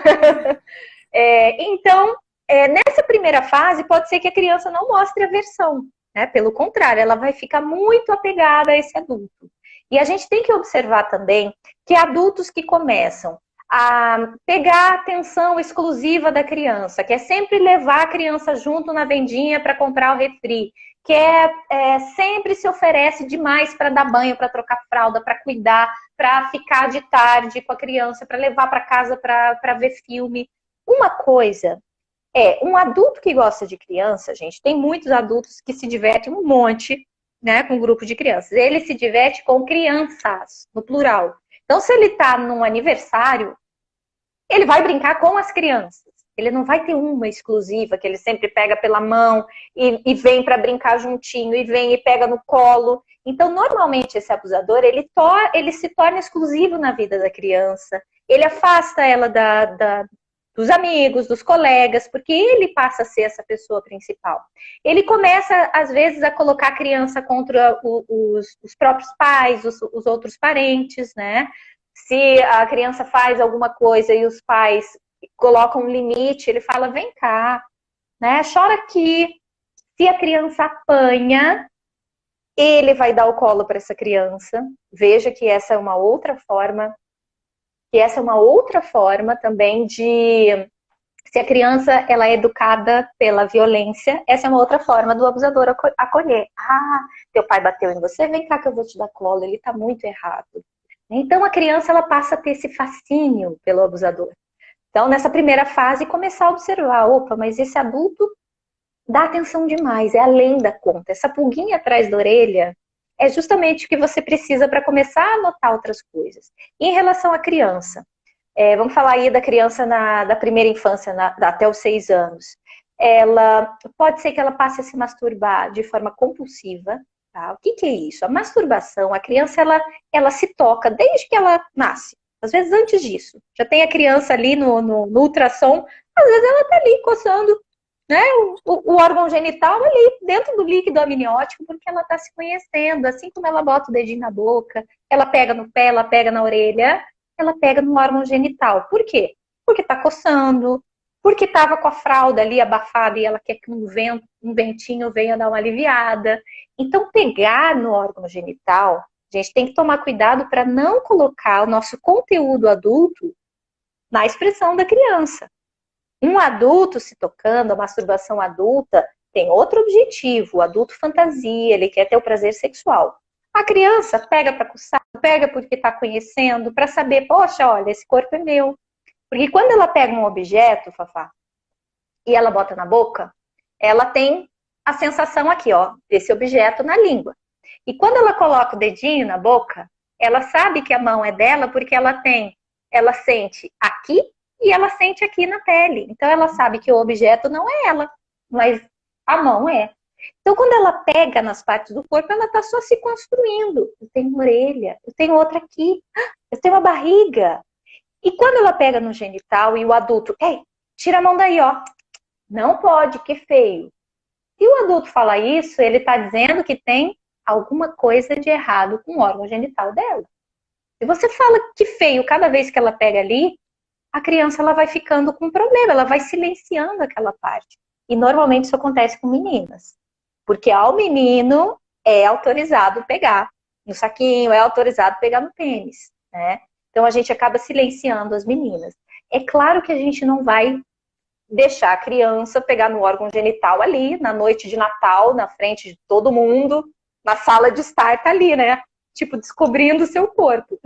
Então, nessa primeira fase, pode ser que a criança não mostre aversão, né? Pelo contrário, ela vai ficar muito apegada a esse adulto. E a gente tem que observar também que adultos que começam a pegar a atenção exclusiva da criança, que é sempre levar a criança junto na vendinha para comprar o refri, que sempre se oferece demais para dar banho, para trocar fralda, para cuidar, para ficar de tarde com a criança, para levar para casa para ver filme. Uma coisa um adulto que gosta de criança, gente, tem muitos adultos que se divertem um monte, né, com um grupo de crianças. Ele se diverte com crianças, no plural. Então, se ele está num aniversário, ele vai brincar com as crianças. Ele não vai ter uma exclusiva, que ele sempre pega pela mão e vem para brincar juntinho, e vem e pega no colo. Então, normalmente, esse abusador, ele se torna exclusivo na vida da criança. Ele afasta ela dos amigos, dos colegas, porque ele passa a ser essa pessoa principal. Ele começa, às vezes, a colocar a criança contra os próprios pais, os outros parentes, né? Se a criança faz alguma coisa e os pais colocam um limite, ele fala, vem cá, né? Chora aqui. Se a criança apanha, ele vai dar o colo para essa criança. Veja que essa é uma outra forma, também de, se a criança ela é educada pela violência, essa é uma outra forma do abusador acolher. Ah, teu pai bateu em você, vem cá que eu vou te dar colo, ele tá muito errado. Então a criança ela passa a ter esse fascínio pelo abusador. Então nessa primeira fase começar a observar, opa, mas esse adulto dá atenção demais, é além da conta. Essa pulguinha atrás da orelha é justamente o que você precisa para começar a notar outras coisas. E em relação à criança, vamos falar aí da criança da primeira infância, até os 6 anos. Ela pode ser que ela passe a se masturbar de forma compulsiva. Tá? O que é isso? A masturbação, a criança ela se toca desde que ela nasce. Às vezes antes disso. Já tem a criança ali no ultrassom, às vezes ela está ali coçando, né, o órgão genital ali dentro do líquido amniótico, porque ela está se conhecendo, assim como ela bota o dedinho na boca, ela pega no pé, ela pega na orelha, ela pega no órgão genital. Por quê? Porque está coçando, porque estava com a fralda ali abafada e ela quer que um ventinho venha dar uma aliviada. Então, pegar no órgão genital, a gente tem que tomar cuidado para não colocar o nosso conteúdo adulto na expressão da criança. Um adulto se tocando, a masturbação adulta, tem outro objetivo. O adulto fantasia, ele quer ter o prazer sexual. A criança pega para coçar, pega porque está conhecendo, para saber, poxa, olha, esse corpo é meu. Porque quando ela pega um objeto, Fafá, e ela bota na boca, ela tem a sensação aqui, ó, desse objeto na língua. E quando ela coloca o dedinho na boca, ela sabe que a mão é dela porque ela sente aqui e ela sente aqui na pele. Então ela sabe que o objeto não é ela, mas a mão é. Então quando ela pega nas partes do corpo, ela está só se construindo. Eu tenho uma orelha, eu tenho outra aqui, eu tenho uma barriga. E quando ela pega no genital e o adulto, ei, tira a mão daí, ó. Não pode, que feio. Se o adulto fala isso, ele está dizendo que tem alguma coisa de errado com o órgão genital dela. Se você fala que feio cada vez que ela pega ali, a criança ela vai ficando com um problema, ela vai silenciando aquela parte. E normalmente isso acontece com meninas. Porque ao menino é autorizado pegar no saquinho, é autorizado pegar no pênis, né? Então a gente acaba silenciando as meninas. É claro que a gente não vai deixar a criança pegar no órgão genital ali, na noite de Natal, na frente de todo mundo, na sala de estar, tá ali, né? Tipo, descobrindo o seu corpo.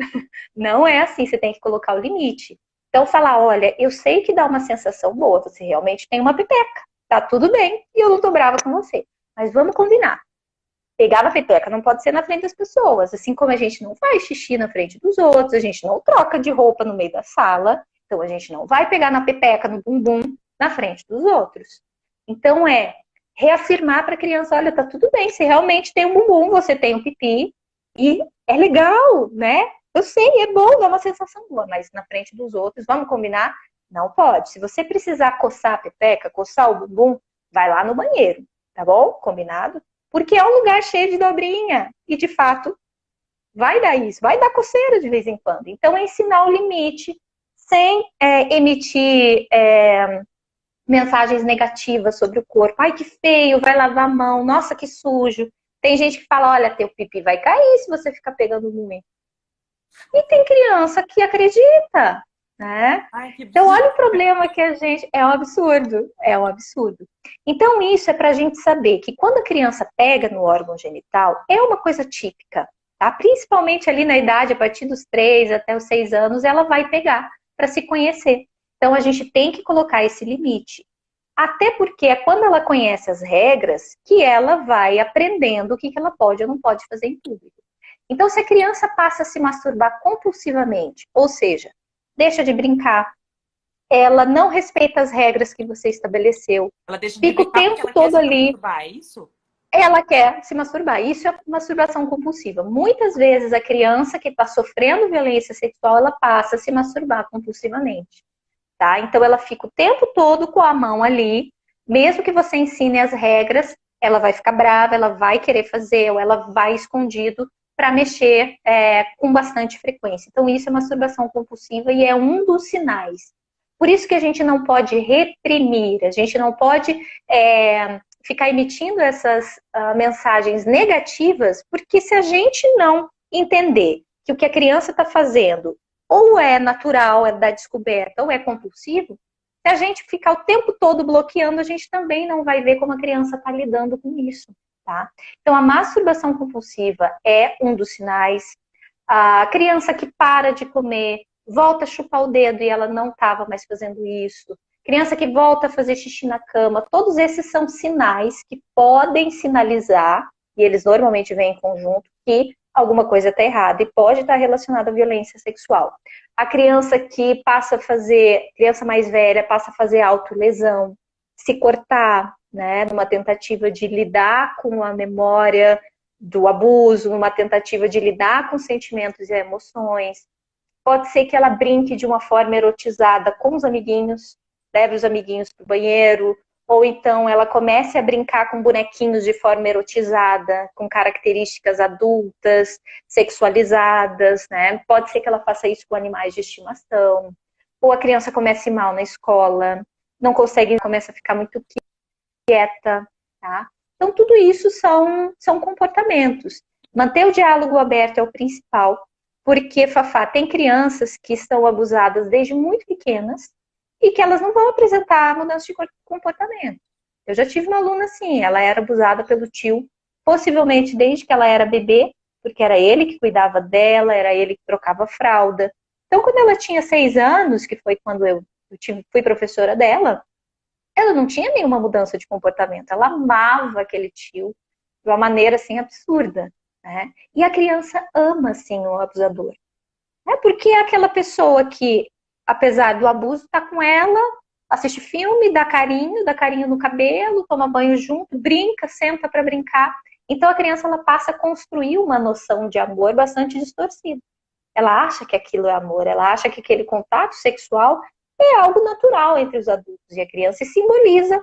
Não é assim, você tem que colocar o limite. Então, falar, olha, eu sei que dá uma sensação boa, você realmente tem uma pepeca, tá tudo bem, e eu não tô brava com você. Mas vamos combinar. Pegar na pepeca não pode ser na frente das pessoas, assim como a gente não faz xixi na frente dos outros, a gente não troca de roupa no meio da sala, então a gente não vai pegar na pepeca, no bumbum, na frente dos outros. Então reafirmar para a criança, olha, tá tudo bem, você realmente tem um bumbum, você tem um pipi, e é legal, né? Eu sei, é bom, dá uma sensação boa, mas na frente dos outros, vamos combinar? Não pode. Se você precisar coçar a pepeca, coçar o bumbum, vai lá no banheiro, tá bom? Combinado? Porque é um lugar cheio de dobrinha. E, de fato, vai dar isso, vai dar coceira de vez em quando. Então, é ensinar o limite sem emitir mensagens negativas sobre o corpo. Ai, que feio, vai lavar a mão. Nossa, que sujo. Tem gente que fala, olha, teu pipi vai cair se você ficar pegando muito. E tem criança que acredita, né? Ai, então, olha o problema que a gente... É um absurdo, é um absurdo. Então, isso é pra gente saber que quando a criança pega no órgão genital, é uma coisa típica, tá? Principalmente ali na idade, a partir dos 3 até os 6 anos, ela vai pegar para se conhecer. Então, a gente tem que colocar esse limite. Até porque é quando ela conhece as regras que ela vai aprendendo o que ela pode ou não pode fazer em público. Então, se a criança passa a se masturbar compulsivamente, ou seja, deixa de brincar, ela não respeita as regras que você estabeleceu, Ela deixa de fica o brincar porque tempo ela quer todo se ali. masturbar, é isso? ela quer se masturbar. Isso é masturbação compulsiva. Muitas vezes a criança que está sofrendo violência sexual, ela passa a se masturbar compulsivamente, tá? Então ela fica o tempo todo com a mão ali, mesmo que você ensine as regras, ela vai ficar brava, ela vai querer fazer, ou ela vai escondido para mexer com bastante frequência. Então isso é masturbação compulsiva e é um dos sinais. Por isso que a gente não pode reprimir, a gente não pode ficar emitindo essas mensagens negativas, porque se a gente não entender que o que a criança está fazendo ou é natural, é da descoberta, ou é compulsivo, se a gente ficar o tempo todo bloqueando, a gente também não vai ver como a criança está lidando com isso, tá? Então, a masturbação compulsiva é um dos sinais. A criança que para de comer, volta a chupar o dedo e ela não estava mais fazendo isso. Criança que volta a fazer xixi na cama, todos esses são sinais que podem sinalizar, e eles normalmente vêm em conjunto, que alguma coisa está errada e pode estar relacionada à violência sexual. A criança que passa a fazer, criança mais velha, passa a fazer autolesão, se cortar, né, numa tentativa de lidar com a memória do abuso, numa tentativa de lidar com sentimentos e emoções. Pode ser que ela brinque de uma forma erotizada com os amiguinhos, leve os amiguinhos para o banheiro, ou então ela comece a brincar com bonequinhos de forma erotizada, com características adultas, sexualizadas, né? Pode ser que ela faça isso com animais de estimação. Ou a criança comece mal na escola, não consegue, começa a ficar muito quieta, tá? Então, tudo isso são comportamentos. Manter o diálogo aberto é o principal, porque, Fafá, tem crianças que estão abusadas desde muito pequenas, e que elas não vão apresentar mudança de comportamento. Eu já tive uma aluna assim, ela era abusada pelo tio, possivelmente desde que ela era bebê, porque era ele que cuidava dela, era ele que trocava fralda. Então, quando ela tinha 6 anos, que foi quando eu fui professora dela, ela não tinha nenhuma mudança de comportamento. Ela amava aquele tio de uma maneira assim absurda, né? E a criança ama assim o abusador. É porque é aquela pessoa que, apesar do abuso, tá com ela, assiste filme, dá carinho no cabelo, toma banho junto, brinca, senta para brincar. Então a criança ela passa a construir uma noção de amor bastante distorcida. Ela acha que aquilo é amor, ela acha que aquele contato sexual é algo natural entre os adultos e a criança e simboliza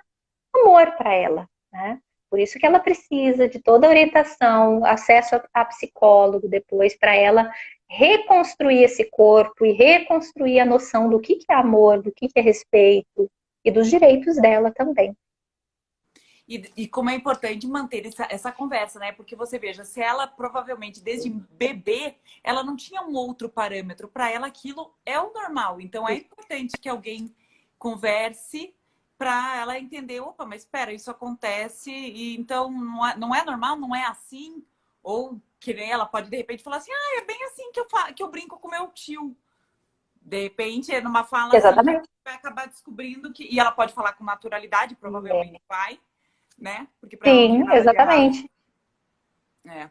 amor para ela, né? Por isso que ela precisa de toda a orientação, acesso a psicólogo depois, para ela reconstruir esse corpo e reconstruir a noção do que é amor, do que é respeito e dos direitos dela também. E como é importante manter essa conversa, né? Porque você veja, se ela provavelmente desde bebê, ela não tinha um outro parâmetro, para ela aquilo é o normal. Então é importante que alguém converse para ela entender, opa, mas espera, isso acontece e então não é normal, não é assim. Ou que nem ela pode de repente falar assim, é bem assim que eu brinco com meu tio. De repente, numa fala assim, Exatamente. vai acabar descobrindo que... E ela pode falar com naturalidade, provavelmente vai, né? Porque para ela não tem Sim, nada de errado. exatamente. É.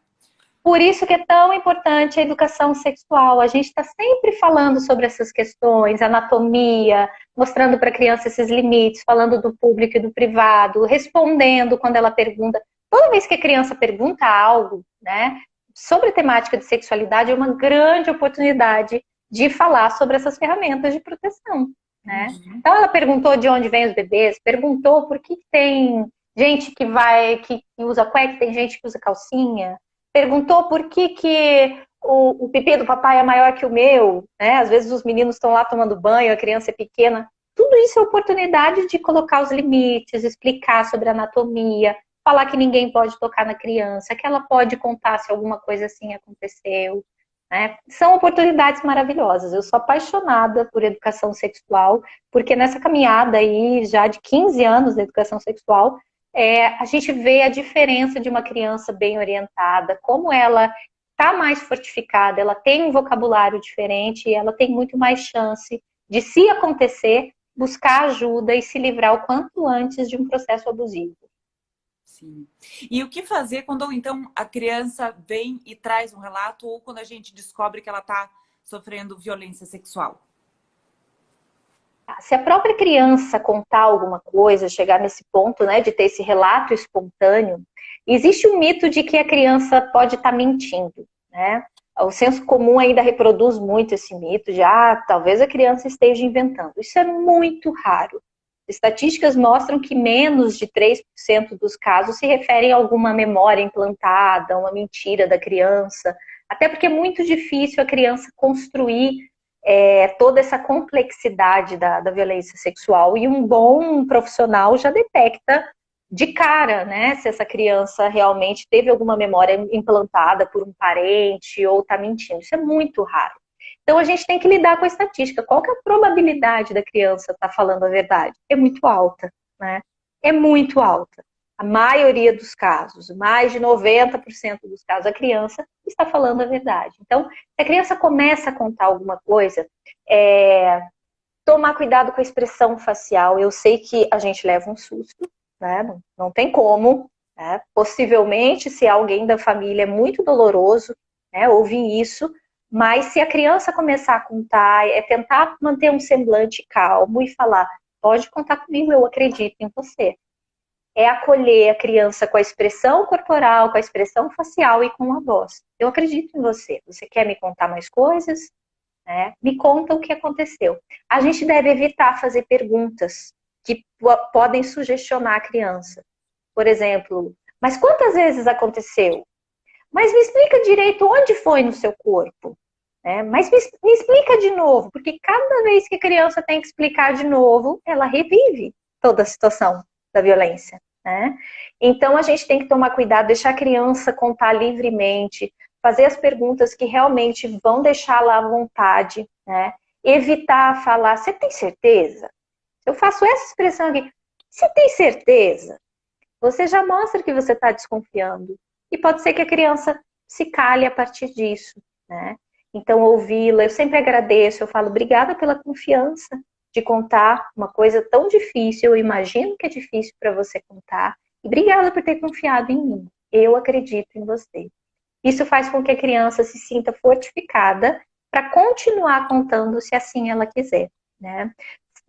Por isso que é tão importante a educação sexual. A gente está sempre falando sobre essas questões, anatomia, mostrando para a criança esses limites, falando do público e do privado, respondendo quando ela pergunta. Toda vez que a criança pergunta algo, né, sobre a temática de sexualidade, é uma grande oportunidade de falar sobre essas ferramentas de proteção, né? Então ela perguntou de onde vêm os bebês, perguntou por que tem gente que usa cueca, tem gente que usa calcinha, perguntou por que o pipi do papai é maior que o meu, né? Às vezes os meninos estão lá tomando banho, a criança é pequena. Tudo isso é oportunidade de colocar os limites, explicar sobre anatomia, falar que ninguém pode tocar na criança, que ela pode contar se alguma coisa assim aconteceu, né? São oportunidades maravilhosas. Eu sou apaixonada por educação sexual, porque nessa caminhada aí, já de 15 anos de educação sexual, a gente vê a diferença de uma criança bem orientada, como ela está mais fortificada, ela tem um vocabulário diferente e ela tem muito mais chance de, se acontecer, buscar ajuda e se livrar o quanto antes de um processo abusivo. Sim. E o que fazer quando, então, a criança vem e traz um relato ou quando a gente descobre que ela está sofrendo violência sexual? Se a própria criança contar alguma coisa, chegar nesse ponto, né, de ter esse relato espontâneo, existe um mito de que a criança pode estar mentindo, né? O senso comum ainda reproduz muito esse mito de, talvez a criança esteja inventando. Isso é muito raro. Estatísticas mostram que menos de 3% dos casos se referem a alguma memória implantada, uma mentira da criança, até porque é muito difícil a criança construir toda essa complexidade da violência sexual, e um bom profissional já detecta de cara, né, se essa criança realmente teve alguma memória implantada por um parente ou está mentindo. Isso é muito raro. Então a gente tem que lidar com a estatística. Qual que é a probabilidade da criança estar falando a verdade? É muito alta, né? É muito alta. A maioria dos casos, mais de 90% dos casos, a criança está falando a verdade. Então, se a criança começa a contar alguma coisa, tomar cuidado com a expressão facial. Eu sei que a gente leva um susto, né? Não tem como, né? Possivelmente, se alguém da família é muito doloroso, né, ouvir isso, mas se a criança começar a contar, é tentar manter um semblante calmo e falar, pode contar comigo, eu acredito em você. É acolher a criança com a expressão corporal, com a expressão facial e com a voz. Eu acredito em você. Você quer me contar mais coisas? Me conta o que aconteceu. A gente deve evitar fazer perguntas que podem sugestionar a criança. Por exemplo, mas quantas vezes aconteceu? Mas me explica direito onde foi no seu corpo. Mas me explica de novo, porque cada vez que a criança tem que explicar de novo, ela revive toda a situação da violência. Então a gente tem que tomar cuidado, deixar a criança contar livremente, fazer as perguntas que realmente vão deixá-la à vontade, né? Evitar falar, você tem certeza? Eu faço essa expressão aqui, você tem certeza? Você já mostra que você está desconfiando. E pode ser que a criança se cale a partir disso, né? Então, ouvi-la, eu sempre agradeço, eu falo, obrigada pela confiança de contar uma coisa tão difícil, eu imagino que é difícil para você contar, e obrigada por ter confiado em mim, eu acredito em você. Isso faz com que a criança se sinta fortificada para continuar contando se assim ela quiser, né?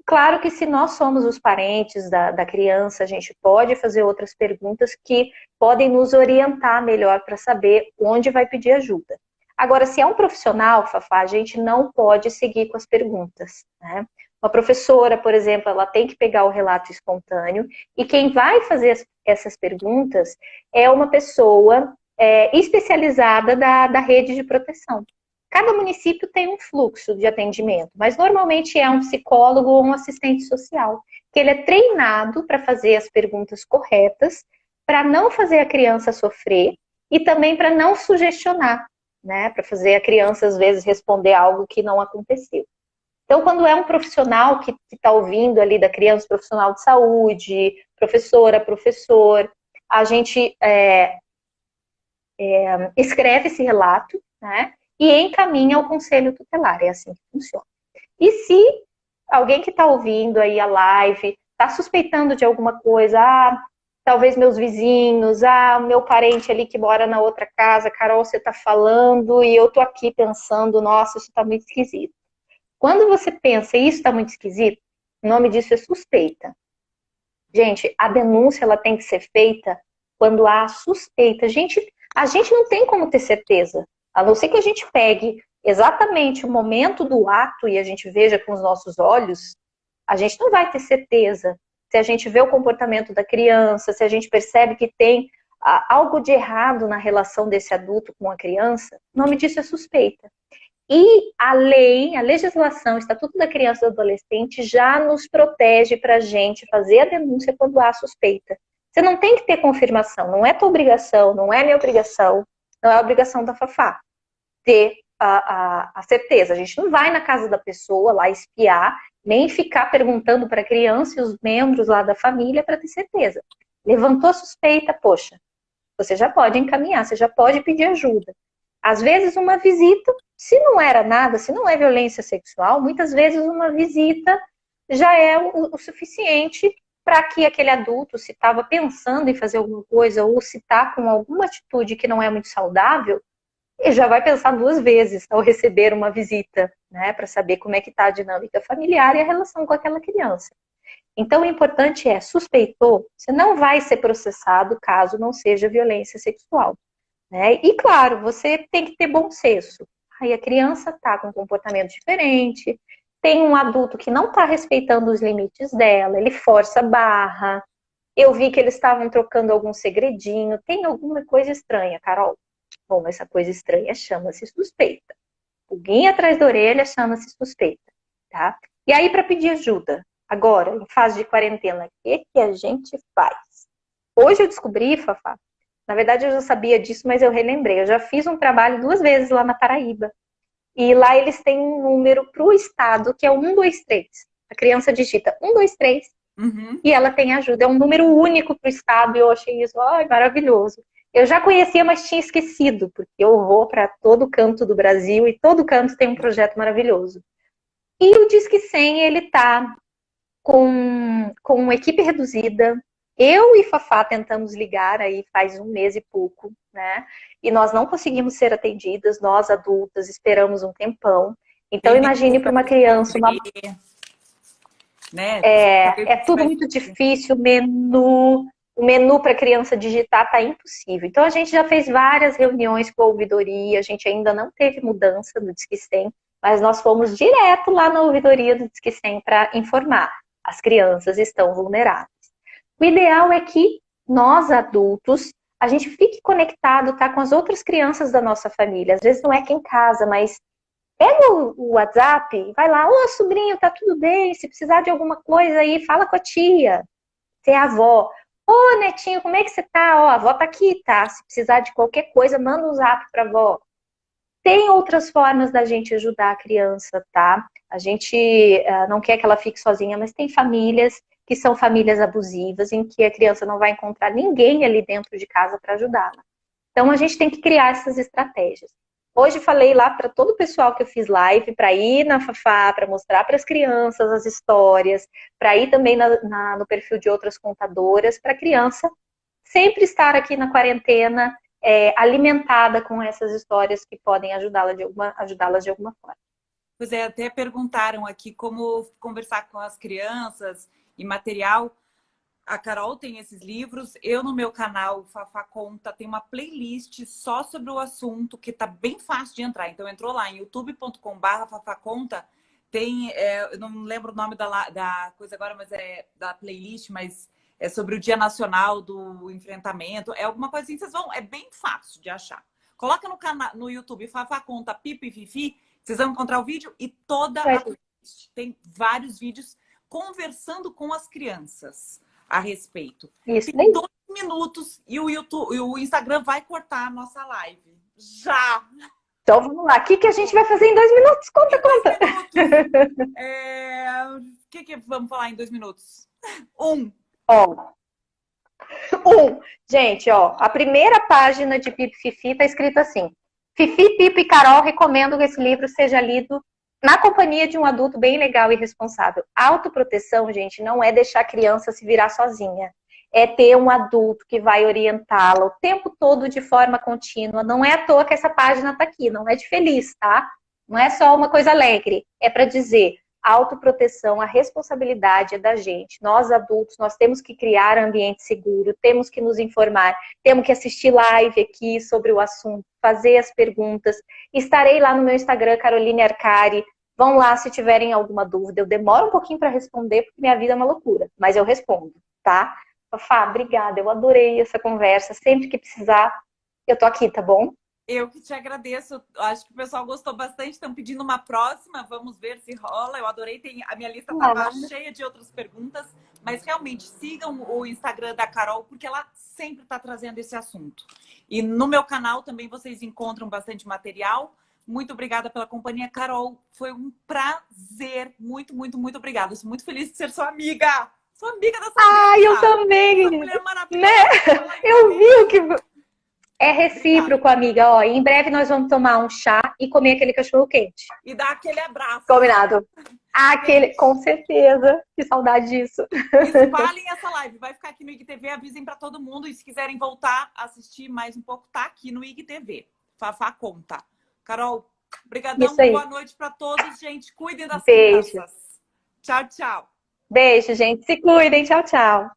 Claro que se nós somos os parentes da criança, a gente pode fazer outras perguntas que podem nos orientar melhor para saber onde vai pedir ajuda. Agora, se é um profissional, Fafá, a gente não pode seguir com as perguntas, né? Uma professora, por exemplo, ela tem que pegar o relato espontâneo e quem vai fazer essas perguntas é uma pessoa especializada da rede de proteção. Cada município tem um fluxo de atendimento, mas normalmente é um psicólogo ou um assistente social, que ele é treinado para fazer as perguntas corretas, para não fazer a criança sofrer e também para não sugestionar, né? Para fazer a criança, às vezes, responder algo que não aconteceu. Então, quando é um profissional que está ouvindo ali da criança, profissional de saúde, professora, professor, a gente escreve esse relato, né? E encaminha ao conselho tutelar, é assim que funciona. E se alguém que está ouvindo aí a live está suspeitando de alguma coisa, talvez meus vizinhos, meu parente ali que mora na outra casa, Carol, você está falando e eu estou aqui pensando, nossa, isso está muito esquisito. Quando você pensa, isso está muito esquisito, o nome disso é suspeita. Gente, a denúncia ela tem que ser feita quando há suspeita. A gente não tem como ter certeza. A não ser que a gente pegue exatamente o momento do ato e a gente veja com os nossos olhos, a gente não vai ter certeza. Se a gente vê o comportamento da criança, se a gente percebe que tem algo de errado na relação desse adulto com a criança, o nome disso é suspeita. E a lei, a legislação, o Estatuto da Criança e do Adolescente já nos protege para a gente fazer a denúncia quando há suspeita. Você não tem que ter confirmação, não é tua obrigação, não é minha obrigação, não é a obrigação da Fafá ter a certeza. A gente não vai na casa da pessoa lá espiar, nem ficar perguntando para a criança e os membros lá da família para ter certeza. Levantou a suspeita, poxa, você já pode encaminhar, você já pode pedir ajuda. Às vezes uma visita, se não era nada, se não é violência sexual, muitas vezes uma visita já é o suficiente para que aquele adulto, se estava pensando em fazer alguma coisa ou se está com alguma atitude que não é muito saudável, e já vai pensar 2 vezes ao receber uma visita, né, para saber como é que está a dinâmica familiar e a relação com aquela criança. Então, o importante é, suspeitou, você não vai ser processado caso não seja violência sexual, né? E, claro, você tem que ter bom senso. Aí a criança está com um comportamento diferente, tem um adulto que não está respeitando os limites dela, ele força a barra, eu vi que eles estavam trocando algum segredinho, tem alguma coisa estranha, Carol. Bom, essa coisa estranha chama-se suspeita. Pulguinha atrás da orelha chama-se suspeita, tá? E aí, para pedir ajuda, agora, em fase de quarentena, o que a gente faz? Hoje eu descobri, Fafá, na verdade eu já sabia disso, mas eu relembrei. Eu já fiz um trabalho 2 vezes lá na Paraíba. E lá eles têm um número para o estado, que é o 123. A criança digita 123 e ela tem ajuda. É um número único para o estado e eu achei isso maravilhoso. Eu já conhecia, mas tinha esquecido, porque eu vou para todo canto do Brasil e todo canto tem um projeto maravilhoso. E o Disque 100, ele está com uma equipe reduzida. Eu e Fafá tentamos ligar aí faz 1 mês e pouco, né? E nós não conseguimos ser atendidas, nós adultas esperamos um tempão. Então imagine para uma criança, né? É tudo muito difícil, o menu para criança digitar está impossível. Então a gente já fez várias reuniões com a ouvidoria, a gente ainda não teve mudança no Disque 100, mas nós fomos direto lá na ouvidoria do Disque 100 para informar. As crianças estão vulneráveis. O ideal é que nós, adultos, a gente fique conectado, tá, com as outras crianças da nossa família. Às vezes não é aqui em casa, mas pega o WhatsApp, vai lá, ô sobrinho, tá tudo bem? Se precisar de alguma coisa aí, fala com a tia. Você é a avó. Ô netinho, como é que você tá? Ó, a avó tá aqui, tá? Se precisar de qualquer coisa, manda um zap pra avó. Tem outras formas da gente ajudar a criança, tá? A gente não quer que ela fique sozinha, mas tem famílias que são famílias abusivas, em que a criança não vai encontrar ninguém ali dentro de casa para ajudá-la. Então, a gente tem que criar essas estratégias. Hoje falei lá para todo o pessoal que eu fiz live, para ir na Fafá, para mostrar para as crianças as histórias, para ir também no perfil de outras contadoras, para a criança sempre estar aqui na quarentena, alimentada com essas histórias que podem ajudá-las de alguma forma. Pois é, até perguntaram aqui como conversar com as crianças e material. A Carol tem esses livros. Eu, no meu canal, Fafá Conta, tem uma playlist só sobre o assunto, que tá bem fácil de entrar. Então, entrou lá em youtube.com/Fafá Conta. Tem, eu não lembro o nome da coisa agora, mas é da playlist, mas é sobre o Dia Nacional do Enfrentamento. É alguma coisa assim, vocês vão... É bem fácil de achar. Coloca no YouTube Fafá Conta Pipo e Fifi, vocês vão encontrar o vídeo e toda a playlist. Tem vários vídeos conversando com as crianças a respeito. Isso. Tem 2 minutos e o Instagram vai cortar a nossa live. Já! Então vamos lá. O que a gente vai fazer em 2 minutos? Conta. O que vamos falar em 2 minutos? 1. Gente, ó, a primeira página de Pipo e Fifi tá escrito assim: Fifi, Pipo e Carol recomendam que esse livro seja lido na companhia de um adulto bem legal e responsável. Autoproteção, gente, não é deixar a criança se virar sozinha. É ter um adulto que vai orientá-la o tempo todo de forma contínua. Não é à toa que essa página tá aqui, não é de feliz, tá? Não é só uma coisa alegre. É para dizer, a autoproteção, a responsabilidade é da gente. Nós, adultos, nós temos que criar ambiente seguro, temos que nos informar, temos que assistir live aqui sobre o assunto, fazer as perguntas. Estarei lá no meu Instagram, Caroline Arcari. Vão lá se tiverem alguma dúvida. Eu demoro um pouquinho para responder, porque minha vida é uma loucura, mas eu respondo, tá? Fafá, obrigada. Eu adorei essa conversa. Sempre que precisar, eu tô aqui, tá bom? Eu que te agradeço. Acho que o pessoal gostou bastante. Estão pedindo uma próxima. Vamos ver se rola. Eu adorei. A minha lista estava cheia de outras perguntas. Mas realmente, sigam o Instagram da Carol, porque ela sempre está trazendo esse assunto. E no meu canal também vocês encontram bastante material. Muito obrigada pela companhia, Carol. Foi um prazer. Muito, muito, muito obrigada. Eu sou muito feliz de ser sua amiga. Sou amiga dessa mulher. Eu também. Essa mulher maravilhosa. Né? Eu vi o que... É recíproco, amiga. Ó, em breve nós vamos tomar um chá e comer aquele cachorro quente. E dar aquele abraço. Combinado. Com certeza. Que saudade disso. Espalhem essa live. Vai ficar aqui no IGTV. Avisem para todo mundo. E se quiserem voltar a assistir mais um pouco, tá aqui no IGTV. Fafá conta. Carol, brigadão, Isso aí. boa noite para todos, gente. Cuidem das Beijo. crianças. Tchau, tchau. Beijo, gente. Se cuidem. Tchau, tchau.